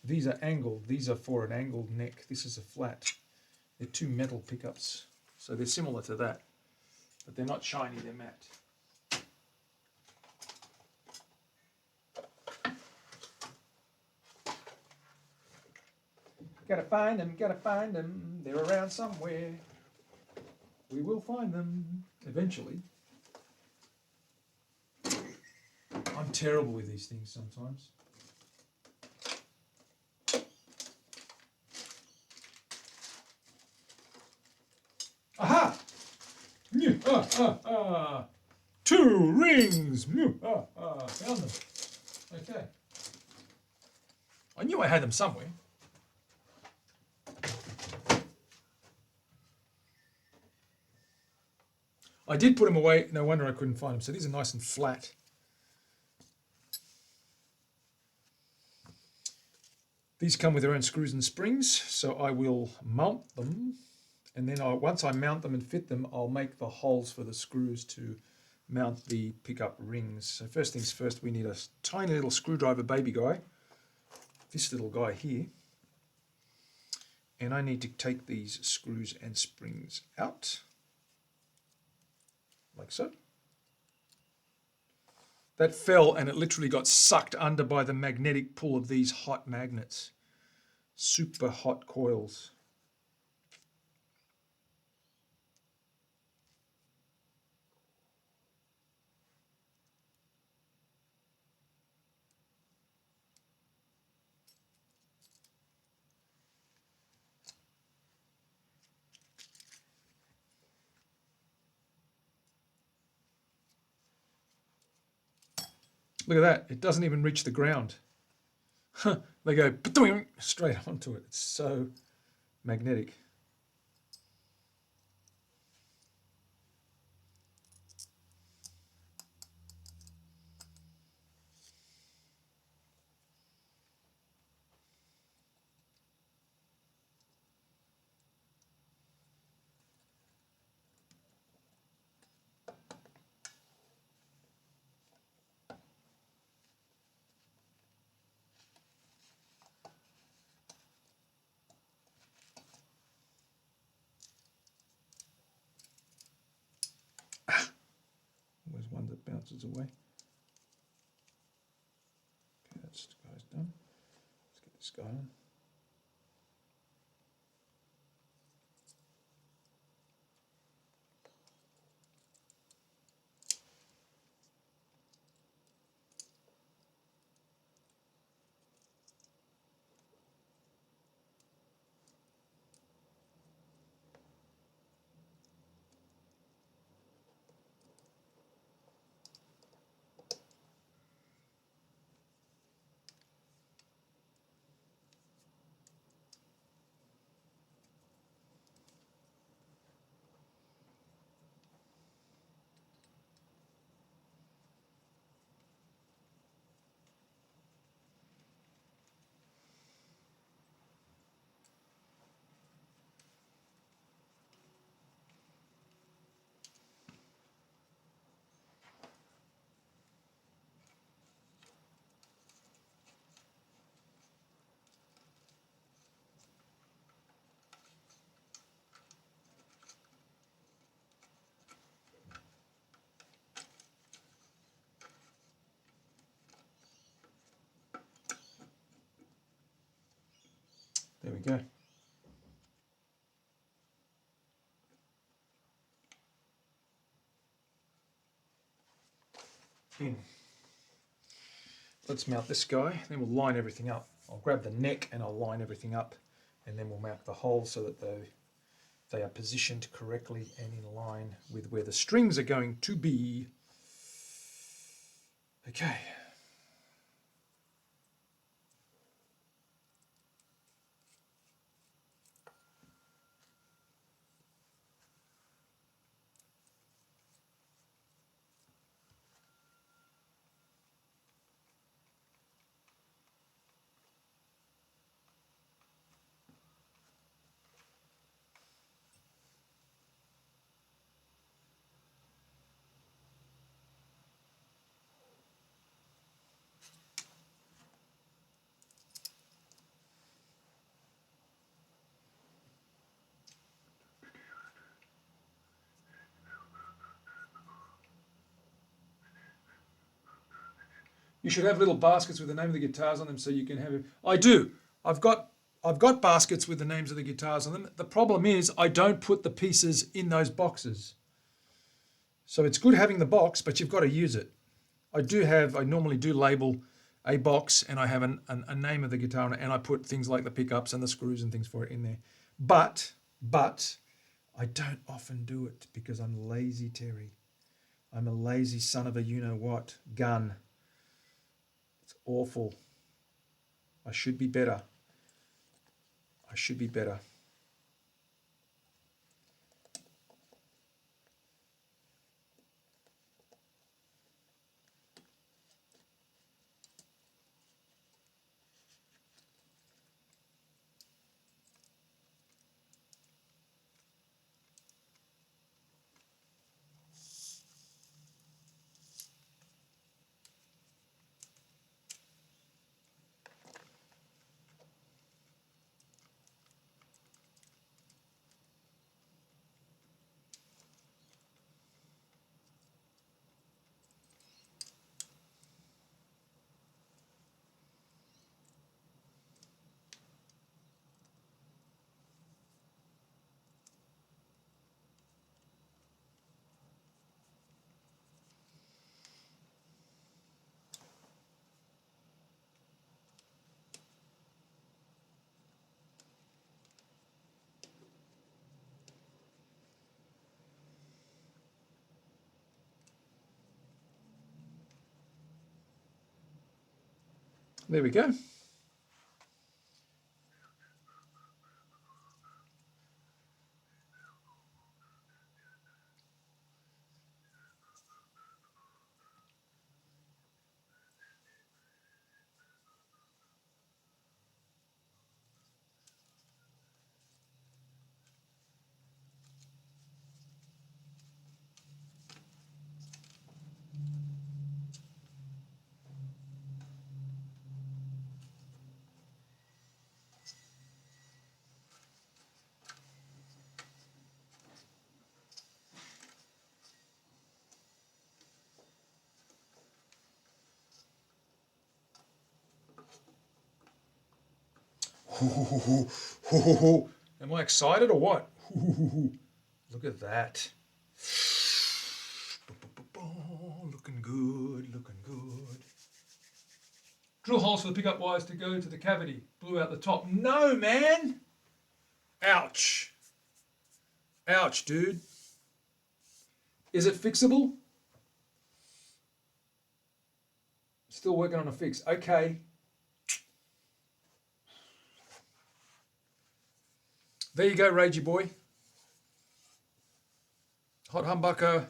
These are angled. These are for an angled neck. This is a flat. They're two metal pickups, so they're similar to that, but they're not shiny, they're matte. Gotta find them, gotta find them. They're around somewhere. We will find them eventually. I'm terrible with these things sometimes. Aha! Two rings! Found them. Okay. I knew I had them somewhere. I did put them away. No wonder I couldn't find them. So these are nice and flat. These come with their own screws and springs, so I will mount them, and then once I mount them and fit them, I'll make the holes for the screws to mount the pickup rings. So first things first, we need a tiny little screwdriver baby guy, this little guy here, and I need to take these screws and springs out, like so. That fell and it literally got sucked under by the magnetic pull of these hot magnets. Super hot coils. Look at that, it doesn't even reach the ground. They go straight onto it. It's so magnetic. Always one that bounces away. Okay, that's the guy's done. Let's get this guy on. go. In. Let's mount this guy, then we'll line everything up. I'll grab the neck and I'll line everything up, and then we'll mount the holes so that they are positioned correctly and in line with where the strings are going to be. Okay. You should have little baskets with the name of the guitars on them so you can have it. I do. I've got baskets with the names of the guitars on them. The problem is I don't put the pieces in those boxes. So it's good having the box, but you've got to use it. I normally do label a box, and I have a name of the guitar, and I put things like the pickups and the screws and things for it in there. But I don't often do it because I'm lazy, Terry. I'm a lazy son of a you-know-what gun. It's awful. I should be better. I should be better. There we go. Am I excited or what? Look at that. Looking good, looking good. Drill holes for the pickup wires to go to the cavity. Blew out the top. No, man. Ouch. Ouch, dude. Is it fixable? Still working on a fix. Okay. There you go, Ragey boy. Hot humbucker.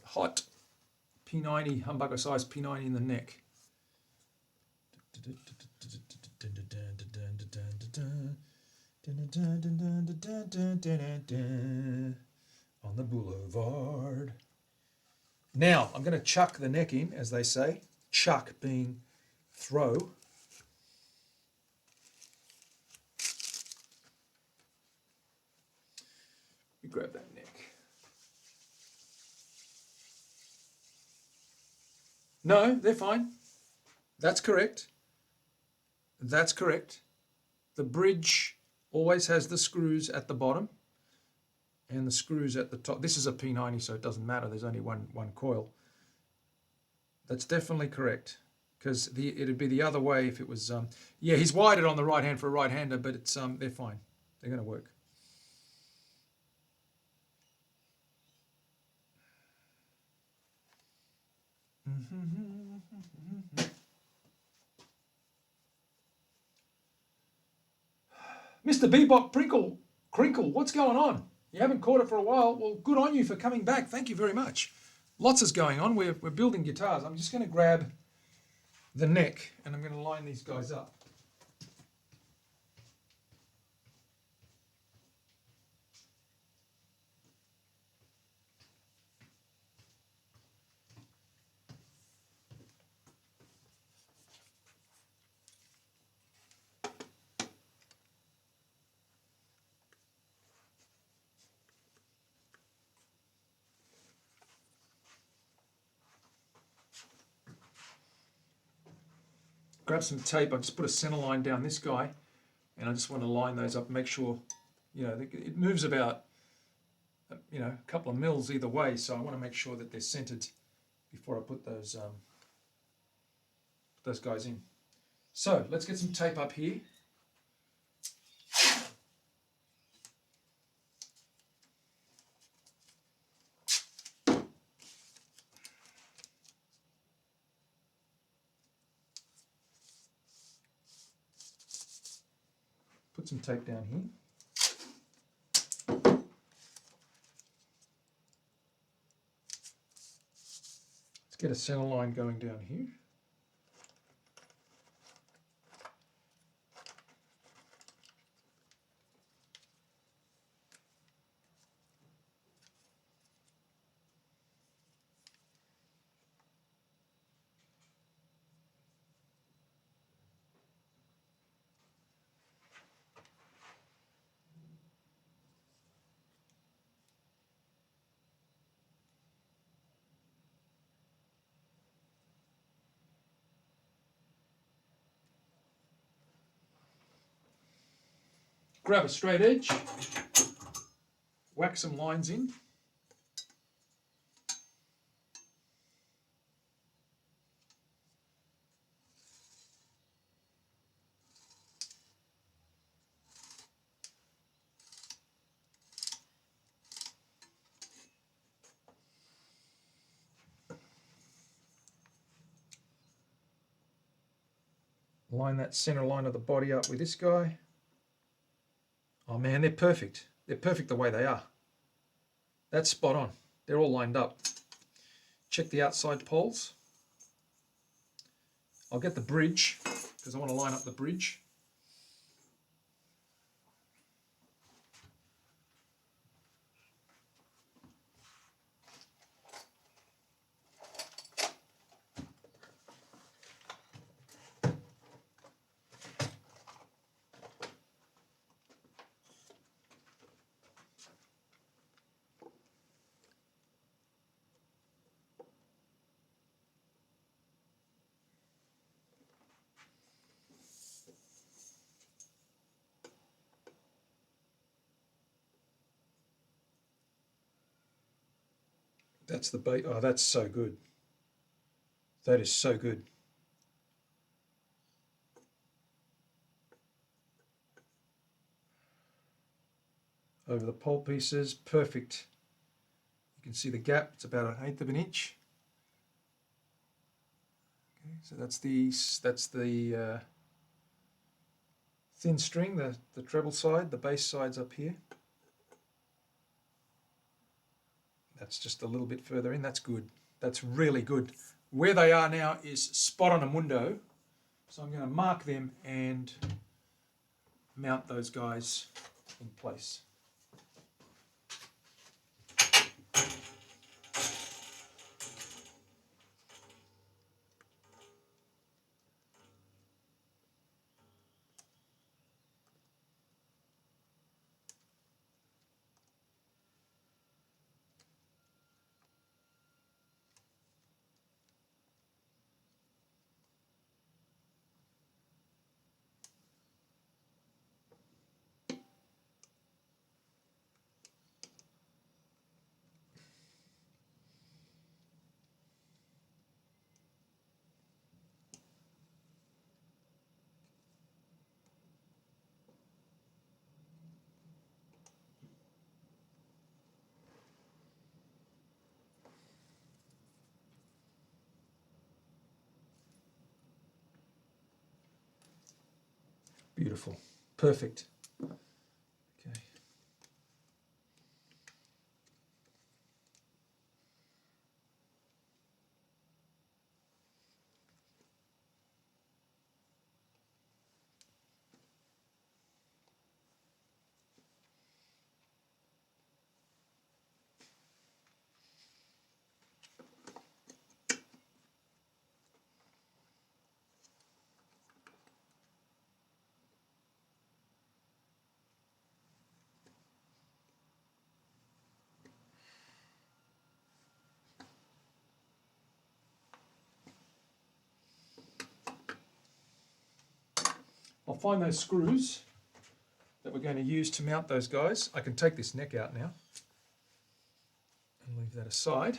Hot P90, humbucker size P90 in the neck. On the boulevard. Now, I'm going to chuck the neck in, as they say. Chuck being throw. We grab that neck. No, they're fine. That's correct. That's correct. The bridge always has the screws at the bottom and the screws at the top. This is a P90, so it doesn't matter. There's only one coil. That's definitely correct, because it'd be the other way if it was. Yeah, he's wired it on the right hand for a right-hander, but it's they're fine. They're going to work. Mr. Bebop Crinkle, what's going on? You haven't caught it for a while. Well, good on you for coming back. Thank you very much. Lots is going on. We're building guitars. I'm just going to grab the neck and I'm going to line these guys up. Grab some tape. I just put a center line down this guy, and I just want to line those up, make sure, it moves about, a couple of mils either way. So I want to make sure that they're centered before I put those guys in. So let's get some tape up here. Put some tape down here. Let's get a center line going down here. Grab a straight edge, whack some lines in. Line that center line of the body up with this guy. Oh man, they're perfect. They're perfect the way they are. That's spot on. They're all lined up. Check the outside poles. I'll get the bridge because I want to line up the bridge. That's the bait. Oh, that's so good. That is so good. Over the pole pieces, perfect. You can see the gap. It's about 1/8 of an inch. Okay, so that's the thin string, the treble side. The bass side's up here. That's just a little bit further in. That's good. That's really good. Where they are now is spot on a mundo. So I'm going to mark them and mount those guys in place. Beautiful. Perfect. Okay. I'll find those screws that we're going to use to mount those guys. I can take this neck out now and leave that aside.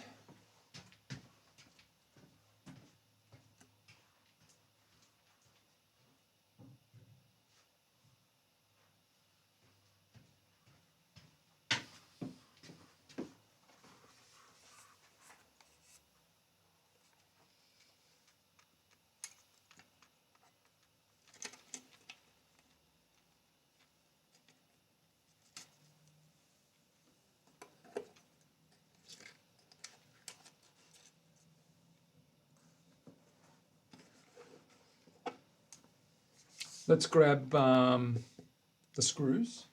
Let's grab the screws.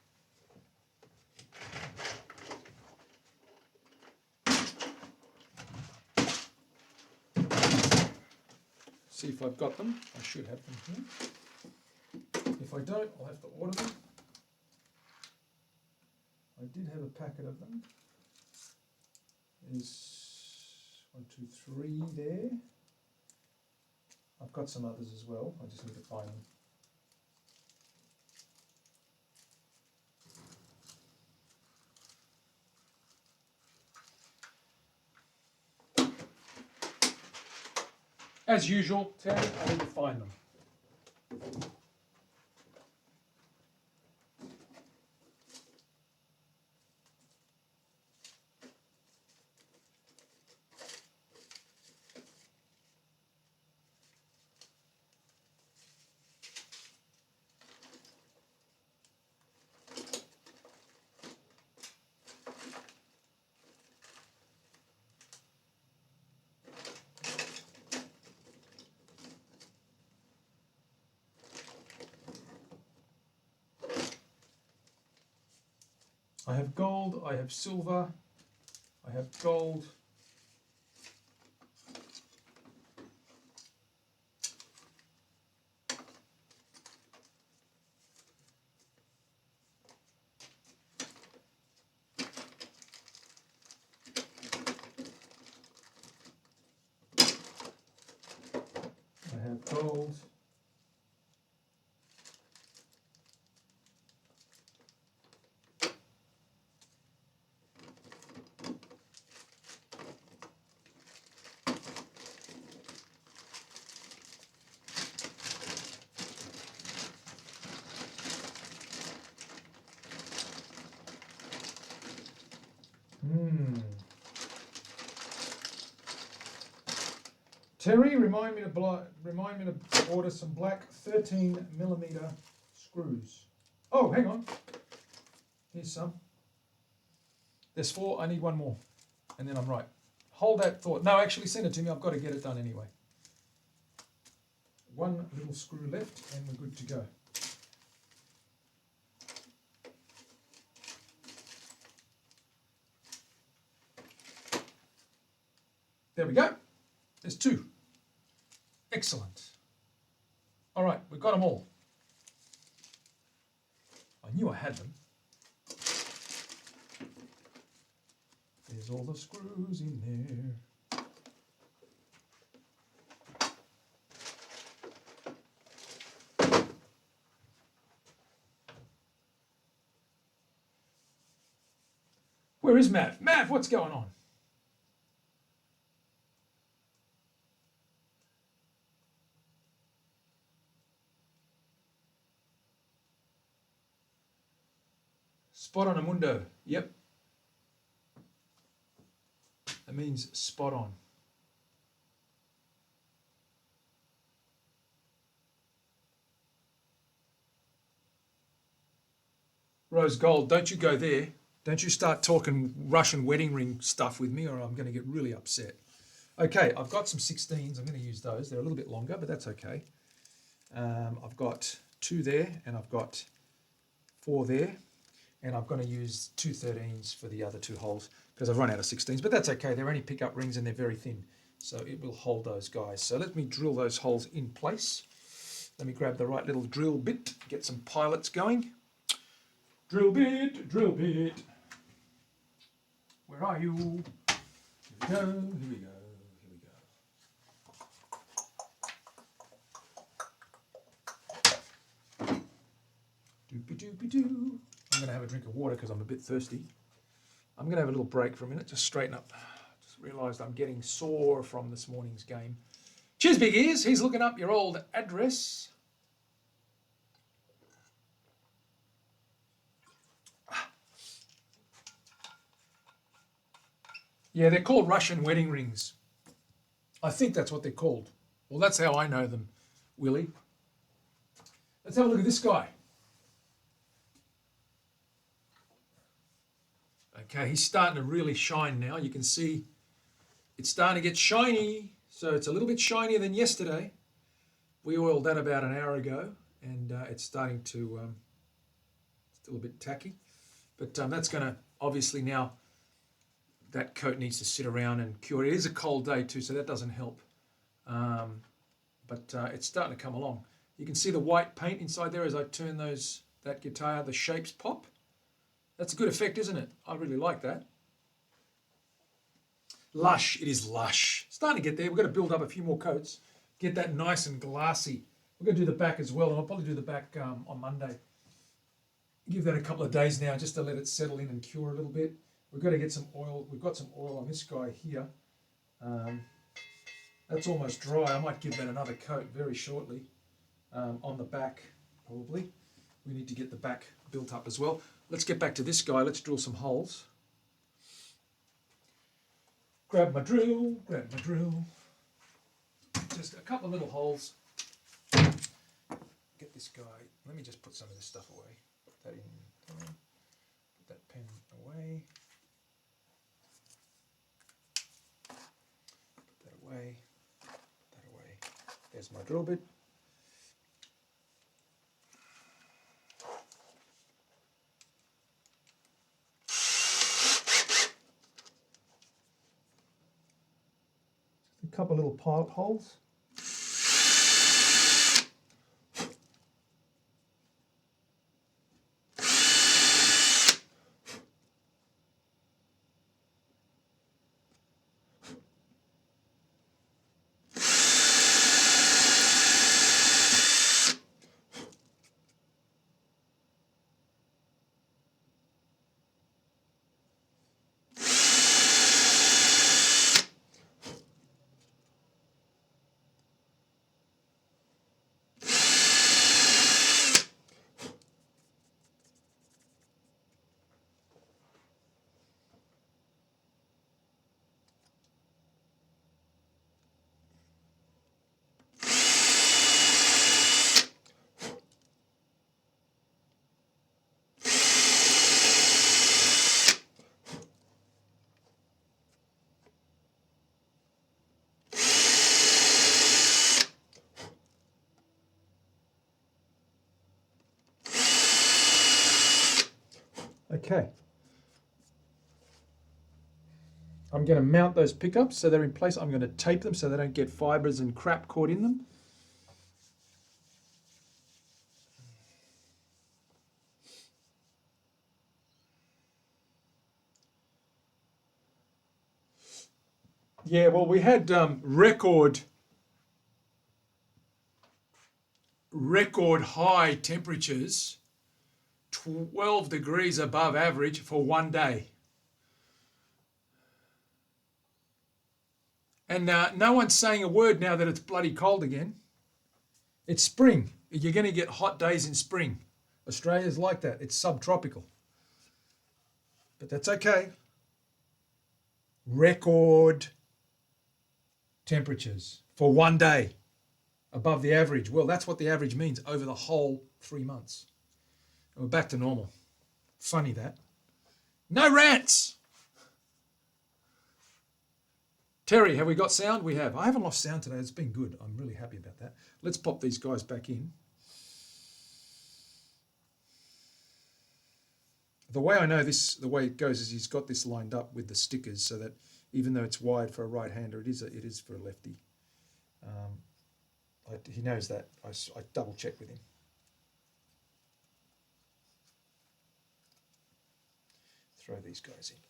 See if I've got them. I should have them here. If I don't, I'll have to order them. I did have a packet of them. There's 1, 2, 3 there. I've got some others as well. I just need to find them. As usual, Terry, I need to find them. I have gold, I have silver, I have gold. I have gold. Terry, remind me to order some black 13mm screws. Oh, hang on. Here's some. There's 4. I need 1 more, and then I'm right. Hold that thought. No, actually, send it to me. I've got to get it done anyway. 1 little screw left, and we're good to go. There we go. There's 2. Excellent. All right, we've got them all. I knew I had them. There's all the screws in there. Where is Matt? Matt, what's going on? Spot on, Amundo. Yep. That means spot on. Rose gold, don't you go there. Don't you start talking Russian wedding ring stuff with me or I'm going to get really upset. Okay, I've got some 16s. I'm going to use those. They're a little bit longer, but that's okay. I've got 2 there and I've got 4 there. And I'm going to use 2 13s for the other 2 holes because I've run out of 16s, but that's okay. They're only pickup rings and they're very thin, so it will hold those guys. So let me drill those holes in place. Let me grab the right little drill bit, get some pilots going. Drill bit, drill bit. Where are you? Here we go, here we go, here we go. Doopy doopy doo. I'm going to have a drink of water because I'm a bit thirsty. I'm going to have a little break for a minute, just straighten up. Just realised I'm getting sore from this morning's game. Cheers, Big Ears. He's looking up your old address. Yeah, they're called Russian wedding rings. I think that's what they're called. Well, that's how I know them, Willie. Let's have a look at this guy. Okay, he's starting to really shine now. You can see it's starting to get shiny. So it's a little bit shinier than yesterday. We oiled that about an hour ago, and it's starting to, still a bit tacky. But that's going to, obviously now, that coat needs to sit around and cure. It is a cold day too, so that doesn't help. But it's starting to come along. You can see the white paint inside there as I turn that guitar, the shapes pop. That's a good effect, isn't it? I really like that. Lush, it is lush. Starting to get there. We've got to build up a few more coats, get that nice and glassy. We're going to do the back as well, and I'll probably do the back on Monday. Give that a couple of days now just to let it settle in and cure a little bit. We've got to get some oil. We've got some oil on this guy here. That's almost dry. I might give that another coat very shortly on the back, probably. We need to get the back built up as well. Let's get back to this guy. Let's drill some holes. Grab my drill, grab my drill. Just a couple of little holes. Get this guy. Let me just put some of this stuff away. Put that in. Put that pen away. Put that away. Put that away. There's my drill bit. A couple of little pilot holes. Okay. I'm going to mount those pickups so they're in place. I'm going to tape them so they don't get fibres and crap caught in them. Yeah, well, we had record high temperatures, 12 degrees above average for one day. And no one's saying a word now that it's bloody cold again. It's spring. You're going to get hot days in spring. Australia's like that. It's subtropical. But that's okay. Record temperatures for one day above the average. Well, that's what the average means over the whole 3 months. And we're back to normal. Funny that. No rants. Terry, have we got sound? We have. I haven't lost sound today. It's been good. I'm really happy about that. Let's pop these guys back in. The way I know this, the way it goes is he's got this lined up with the stickers so that even though it's wide for a right-hander, it is for a lefty. He knows that. I double check with him. Throw these guys in.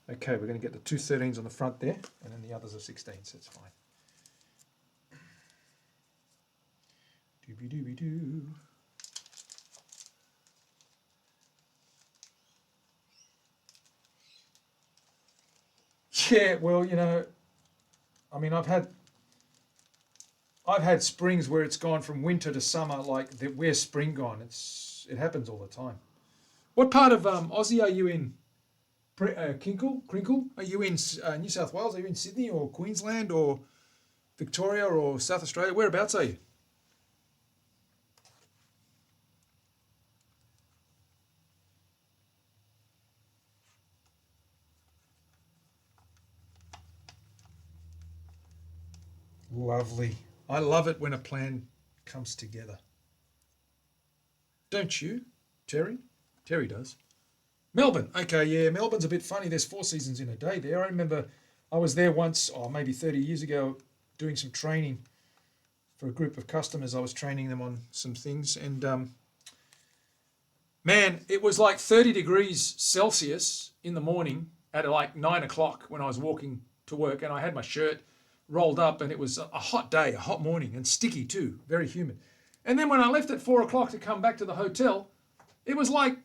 Okay, we're going to get the two 13s on the front there, and then the others are 16s, so it's fine. Doobie-doobie-doo. Yeah, well, you know, I mean, I've had springs where it's gone from winter to summer, like where's spring gone? It happens all the time. What part of Aussie are you in? Crinkle? Are you in New South Wales? Are you in Sydney or Queensland or Victoria or South Australia? Whereabouts are you? Lovely. I love it when a plan comes together. Don't you, Terry? Terry does. Melbourne. Okay, yeah, Melbourne's a bit funny. There's 4 seasons in a day there. I remember I was there once, maybe 30 years ago, doing some training for a group of customers. I was training them on some things, and man, it was like 30 degrees Celsius in the morning at like 9 o'clock when I was walking to work, and I had my shirt rolled up, and it was a hot day, a hot morning, and sticky too, very humid. And then when I left at 4 o'clock to come back to the hotel, it was like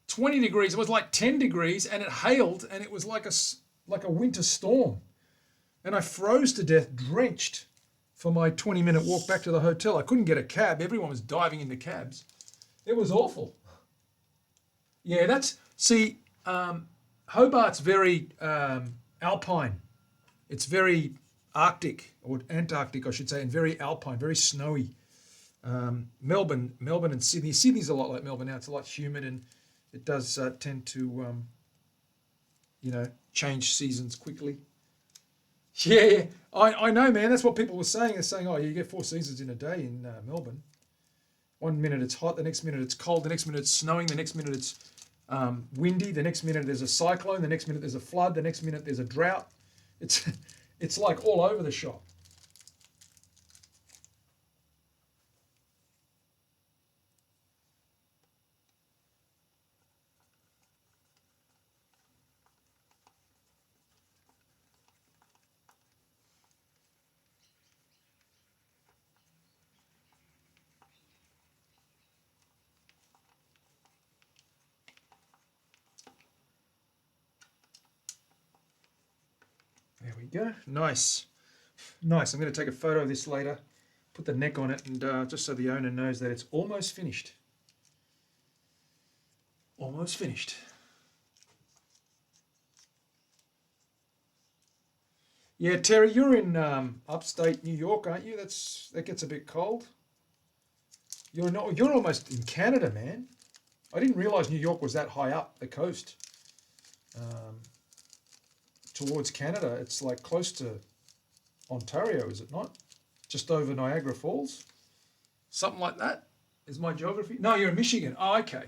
20 degrees. It was like 10 degrees, and it hailed, and it was like a winter storm. And I froze to death, drenched, for my 20-minute walk back to the hotel. I couldn't get a cab. Everyone was diving into cabs. It was awful. Yeah, Hobart's very alpine. It's very Arctic, or Antarctic, I should say, and very alpine, very snowy. Melbourne and Sydney. Sydney's a lot like Melbourne now. It's a lot humid, and it does tend to, change seasons quickly. Yeah, I know, man. That's what people were saying. They're saying, oh, you get 4 seasons in a day in Melbourne. 1 minute it's hot, the next minute it's cold, the next minute it's snowing, the next minute it's windy, the next minute there's a cyclone, the next minute there's a flood, the next minute there's a drought. It's like all over the shop. There we go. Nice. I'm going to take a photo of this later, put the neck on it, and just so the owner knows that it's almost finished. Almost finished. Yeah, Terry, you're in upstate New York, aren't you? That gets a bit cold. You're almost in Canada, man. I didn't realize New York was that high up the coast. Towards Canada, it's like close to Ontario, is it not? Just over Niagara Falls? Something like that? Is my geography? No, you're in Michigan. Oh, okay.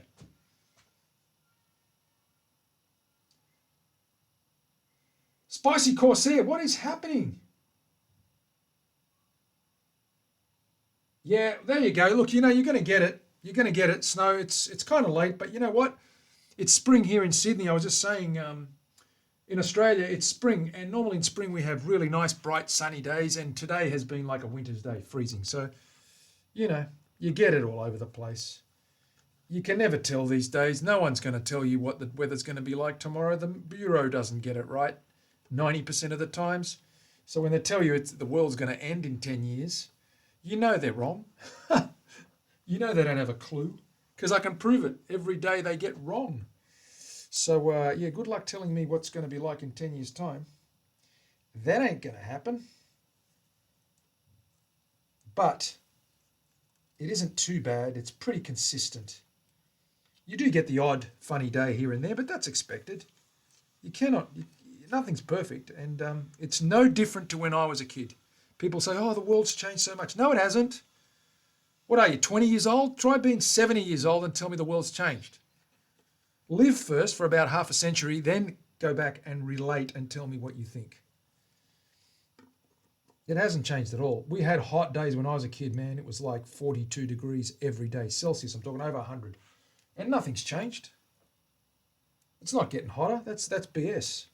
Spicy Corsair, what is happening? Yeah, there you go. Look, you're going to get it. You're going to get it. Snow, it's kind of late, but you know what? It's spring here in Sydney. I was just saying, in Australia, it's spring, and normally in spring we have really nice, bright, sunny days, and today has been like a winter's day, freezing. So, you get it all over the place. You can never tell these days. No one's going to tell you what the weather's going to be like tomorrow. The Bureau doesn't get it right 90% of the times. So when they tell you the world's going to end in 10 years, You know they're wrong. You know they don't have a clue because I can prove it. Every day they get wrong. So, yeah, good luck telling me what's going to be like in 10 years' time. That ain't going to happen. But it isn't too bad. It's pretty consistent. You do get the odd funny day here and there, but that's expected. Nothing's perfect. And it's no different to when I was a kid. People say, oh, the world's changed so much. No, it hasn't. What are you, 20 years old? Try being 70 years old and tell me the world's changed. Live first for about half a century, then go back and relate and tell me what you think. It hasn't changed at all. We had hot days when I was a kid, man. It was like 42 degrees every day, Celsius. I'm talking over 100. And nothing's changed. It's not getting hotter. That's BS.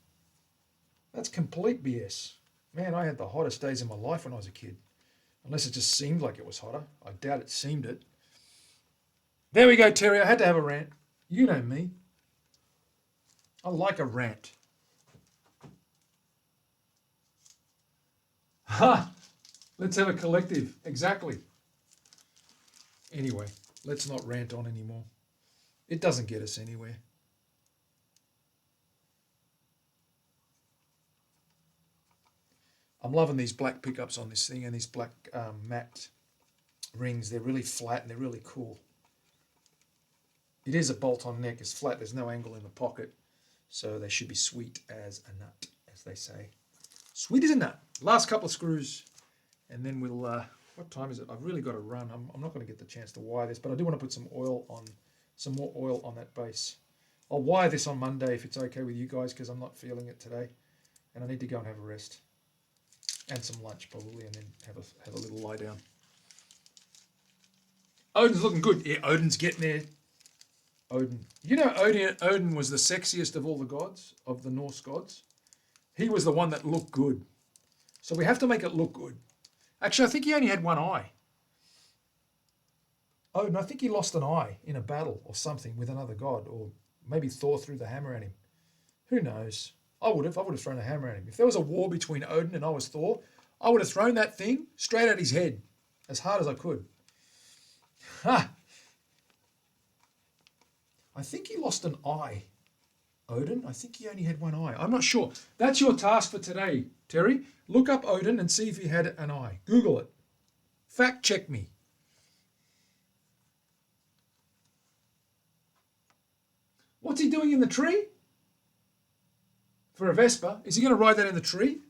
That's complete BS. Man, I had the hottest days of my life when I was a kid. Unless it just seemed like it was hotter. I doubt it seemed it. There we go, Terry. I had to have a rant. You know me. I like a rant. Ha! Let's have a collective. Exactly. Anyway, let's not rant on anymore. It doesn't get us anywhere. I'm loving these black pickups on this thing and these black matte rings. They're really flat and they're really cool. It is a bolt-on neck. It's flat. There's no angle in the pocket. So they should be sweet as a nut, as they say. Sweet as a nut. Last couple of screws. And then we'll... what time is it? I've really got to run. I'm not going to get the chance to wire this, but I do want to put some more oil on that base. I'll wire this on Monday if it's okay with you guys because I'm not feeling it today. And I need to go and have a rest. And some lunch probably, and then have a little lie down. Odin's looking good. Yeah, Odin's getting there. Odin. You know, Odin was the sexiest of all the gods, of the Norse gods. He was the one that looked good. So we have to make it look good. Actually, I think he only had one eye. Odin, I think he lost an eye in a battle or something with another god, or maybe Thor threw the hammer at him. Who knows? I would have thrown a hammer at him. If there was a war between Odin and I was Thor, I would have thrown that thing straight at his head as hard as I could. Ha! I think he lost an eye. Odin, I think he only had one eye. I'm not sure. That's your task for today, Terry. Look up Odin and see if he had an eye. Google it. Fact check me. What's he doing in the tree? For a Vespa? Is he going to ride that in the tree?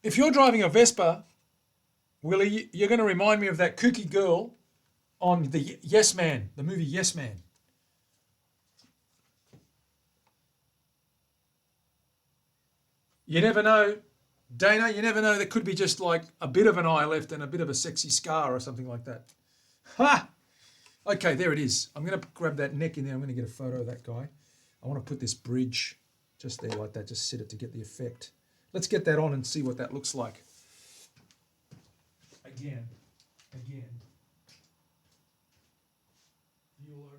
If you're driving a Vespa, Willie, you're going to remind me of that kooky girl on the Yes Man, the movie Yes Man. You never know, Dana, you never know. There could be just like a bit of an eye left and a bit of a sexy scar or something like that. Ha! Okay, there it is. I'm going to grab that neck in there. I'm going to get a photo of that guy. I want to put this bridge just there like that, just sit it to get the effect. Let's get that on and see what that looks like. Again. Bueller.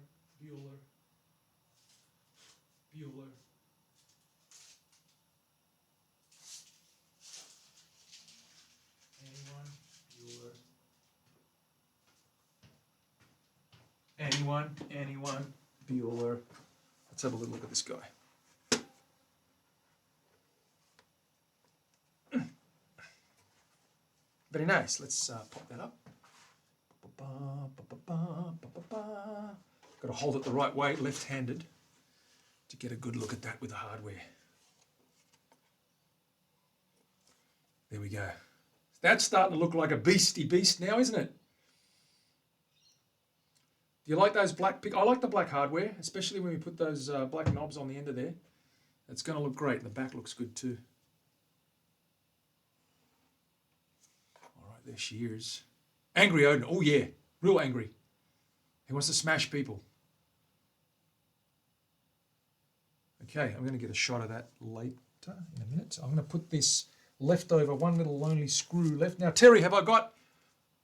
Anyone? Bueller. Let's have a little look at this guy. Very nice. Let's pop that up. Got to hold it the right way, left-handed, to get a good look at that with the hardware. There we go. That's starting to look like a beastie beast now, isn't it? Do you like those black... I like the black hardware, especially when we put those black knobs on the end of there. It's going to look great. The back looks good too. All right, there she is. Angry Odin. Oh, yeah. Real angry. He wants to smash people. Okay, I'm going to get a shot of that later in a minute. I'm going to put this leftover, one little lonely screw left. Now, Terry, have I got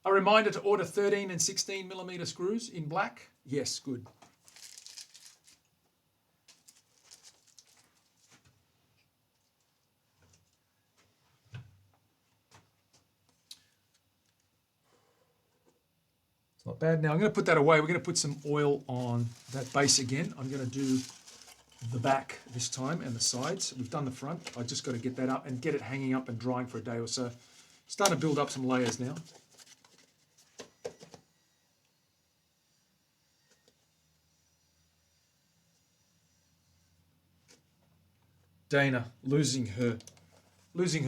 a reminder to order 13 and 16 millimeter screws in black? Yes, good. It's not bad. Now I'm going to put that away. We're going to put some oil on that base again. I'm going to do the back this time and the sides. We've done the front. I just got to get that up and get it hanging up and drying for a day or so. Starting to build up some layers now. Dana losing her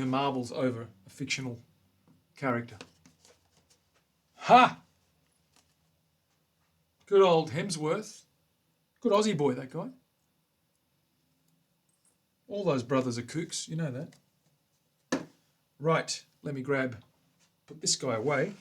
marbles over a fictional character. Ha! Good old Hemsworth. Good Aussie boy, that guy. All those brothers are kooks, you know that. Right, let me put this guy away.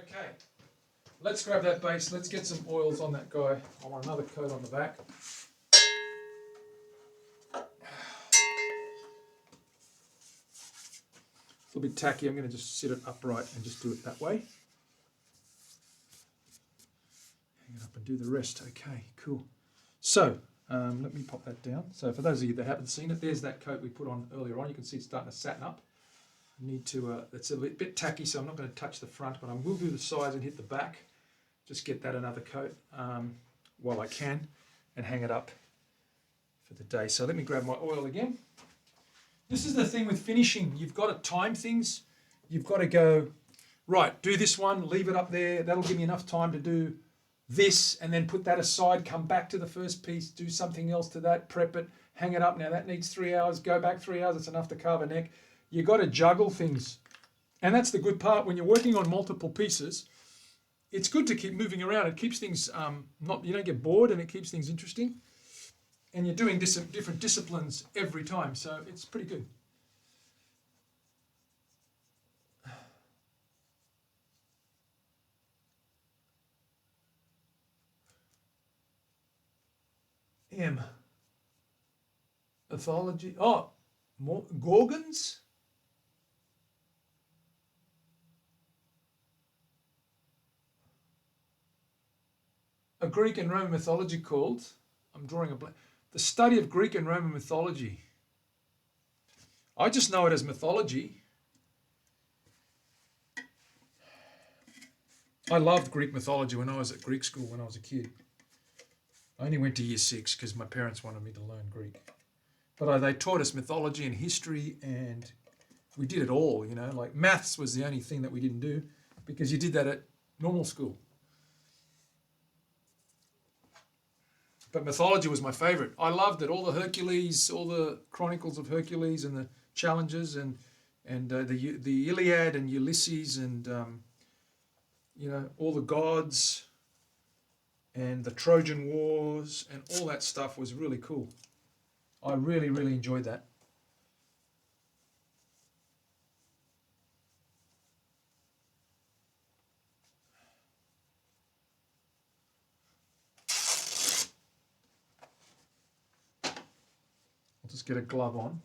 Okay, let's grab that base. Let's get some oils on that guy. I want another coat on the back. It's a little bit tacky. I'm going to just sit it upright and just do it that way. Hang it up and do the rest. Okay, cool. So let me pop that down. So for those of you that haven't seen it, there's that coat we put on earlier on. You can see it's starting to satin up. I need to, it's a bit tacky, so I'm not going to touch the front, but I will do the sides and hit the back. Just get that another coat while I can and hang it up for the day. So let me grab my oil again. This is the thing with finishing. You've got to time things. You've got to go, right, do this one, leave it up there. That'll give me enough time to do this and then put that aside, come back to the first piece, do something else to that, prep it, hang it up. Now that needs 3 hours, go back 3 hours, it's enough to carve a neck. You've got to juggle things. And that's the good part. When you're working on multiple pieces, it's good to keep moving around. It keeps things, you don't get bored, and it keeps things interesting. And you're doing different disciplines every time, so it's pretty good. Mythology. Oh, more Gorgons? A Greek and Roman mythology called, I'm drawing a blank, the study of Greek and Roman mythology. I just know it as mythology. I loved Greek mythology when I was at Greek school when I was a kid. I only went to year 6 because my parents wanted me to learn Greek. But they taught us mythology and history, and we did it all, you know. Like maths was the only thing that we didn't do because you did that at normal school. But mythology was my favorite. I loved it. All the Hercules, all the Chronicles of Hercules and the challenges and the Iliad and Ulysses and, all the gods and the Trojan Wars and all that stuff was really cool. I really, really enjoyed that. I'll just get a glove on.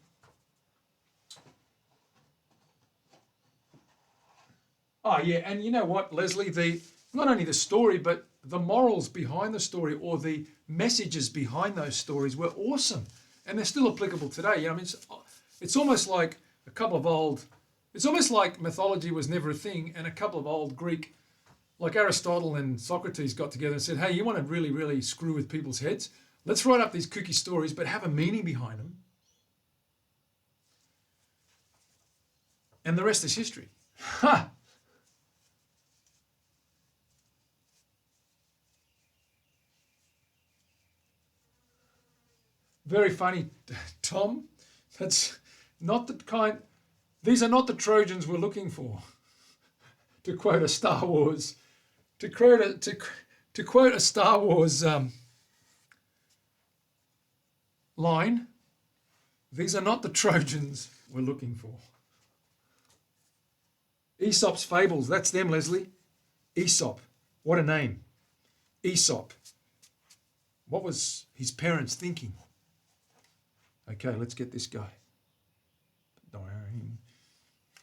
Oh, yeah, and you know what, Leslie, not only the story, but the morals behind the story or the messages behind those stories were awesome. And they're still applicable today. You know, I mean, it's almost like it's almost like mythology was never a thing, and a couple of old Greek, like Aristotle and Socrates, got together and said, hey, you want to really, really screw with people's heads? Let's write up these kooky stories, but have a meaning behind them. And the rest is history. Ha! Very funny, Tom. That's not the kind. These are not the Trojans we're looking for. To quote a Star Wars, to quote a Star Wars line. These are not the Trojans we're looking for. Aesop's fables. That's them, Leslie. Aesop. What a name. Aesop. What was his parents thinking? Okay, let's get this guy.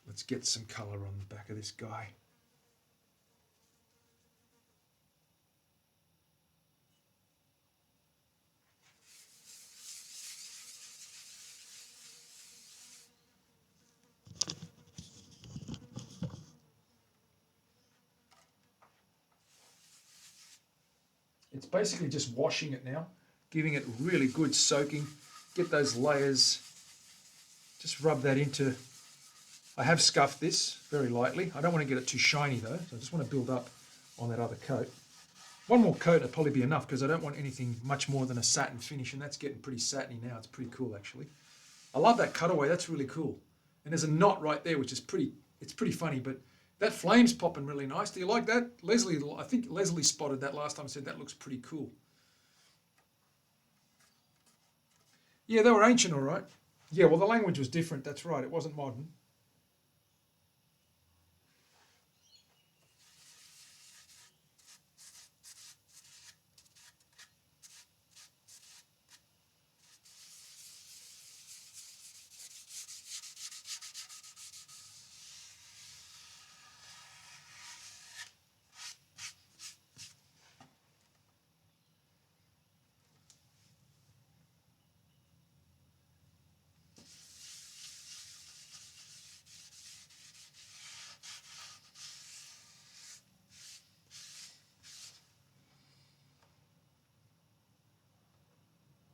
Let's get some colour on the back of this guy. It's basically just washing it now, giving it really good soaking. Get those layers. Just rub that into. I have scuffed this very lightly. I don't want to get it too shiny though, so I just want to build up on that other coat. One more coat would probably be enough because I don't want anything much more than a satin finish, and that's getting pretty satiny now. It's pretty cool actually. I love that cutaway. That's really cool. And there's a knot right there, which is it's pretty funny, but that flame's popping really nice. Do you like that? Leslie, I think Leslie spotted that last time and said that looks pretty cool. Yeah, they were ancient, all right. Yeah, well, the language was different. That's right. It wasn't modern.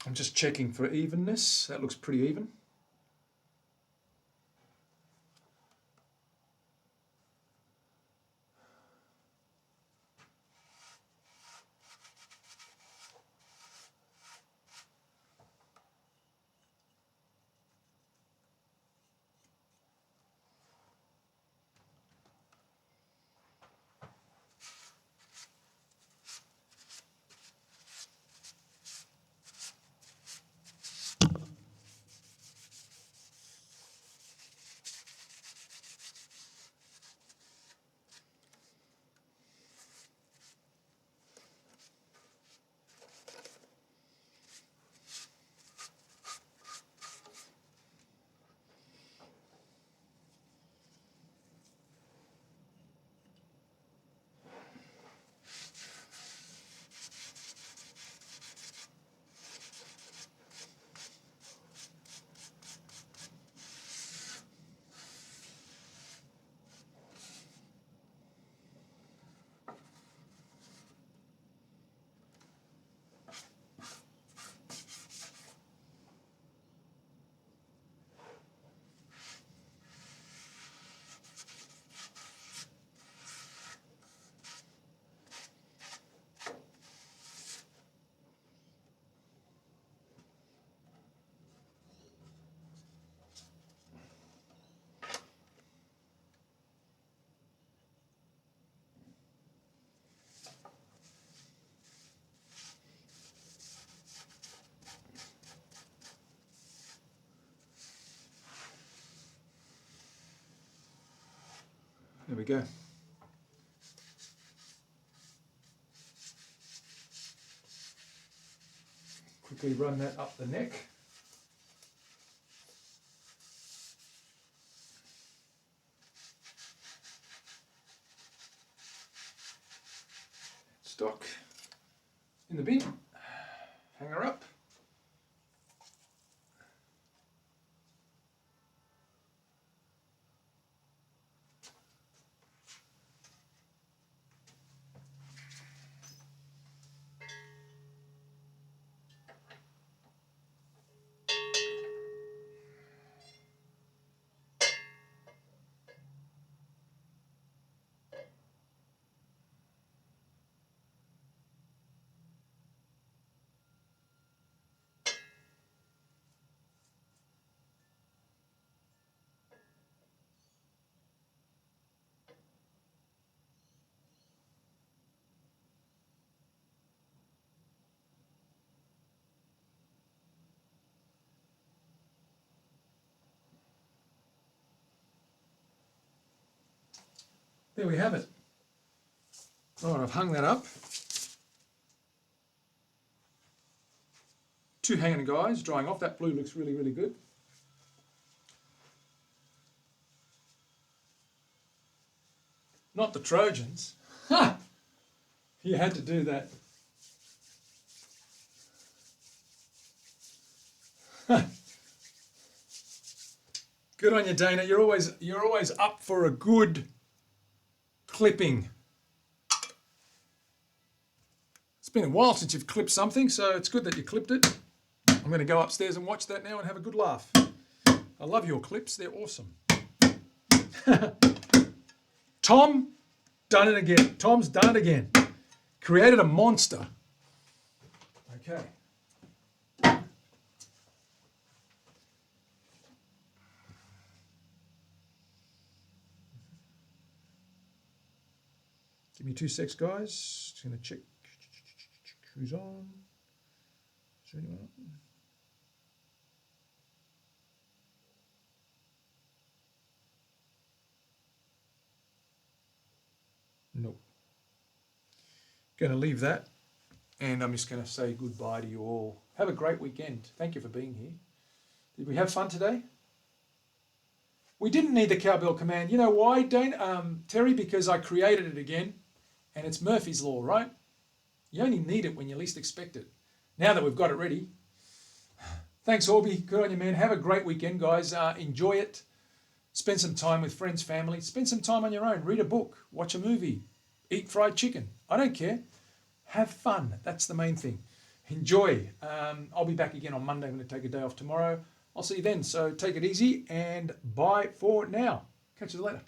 I'm just checking for evenness. That looks pretty even. There we go. Quickly run that up the neck. Stock in the bin. Hang her up. there we have it. All right, I've hung that up. 2 hanging guys drying off. That blue looks really, really good. Not the Trojans. Ha! You had to do that. Good on you, Dana. You're always up for a good clipping. It's been a while since you've clipped something, so it's good that you clipped it. I'm going to go upstairs and watch that now and have a good laugh. I love your clips. They're awesome. Tom, done it again. Tom's done it again. Created a monster. Okay. Give me 2 secs, guys. Just going to check who's on. Is there anyone on? Nope. Going to leave that, and I'm just going to say goodbye to you all. Have a great weekend. Thank you for being here. Did we have fun today? We didn't need the cowbell command. You know why, Dane? Terry? Because I created it again, and it's Murphy's Law, right? You only need it when you least expect it. Now that we've got it ready. Thanks, Orby. Good on you, man. Have a great weekend, guys. Enjoy it. Spend some time with friends, family. Spend some time on your own. Read a book. Watch a movie. Eat fried chicken. I don't care. Have fun. That's the main thing. Enjoy. I'll be back again on Monday. I'm going to take a day off tomorrow. I'll see you then. So take it easy and bye for now. Catch you later.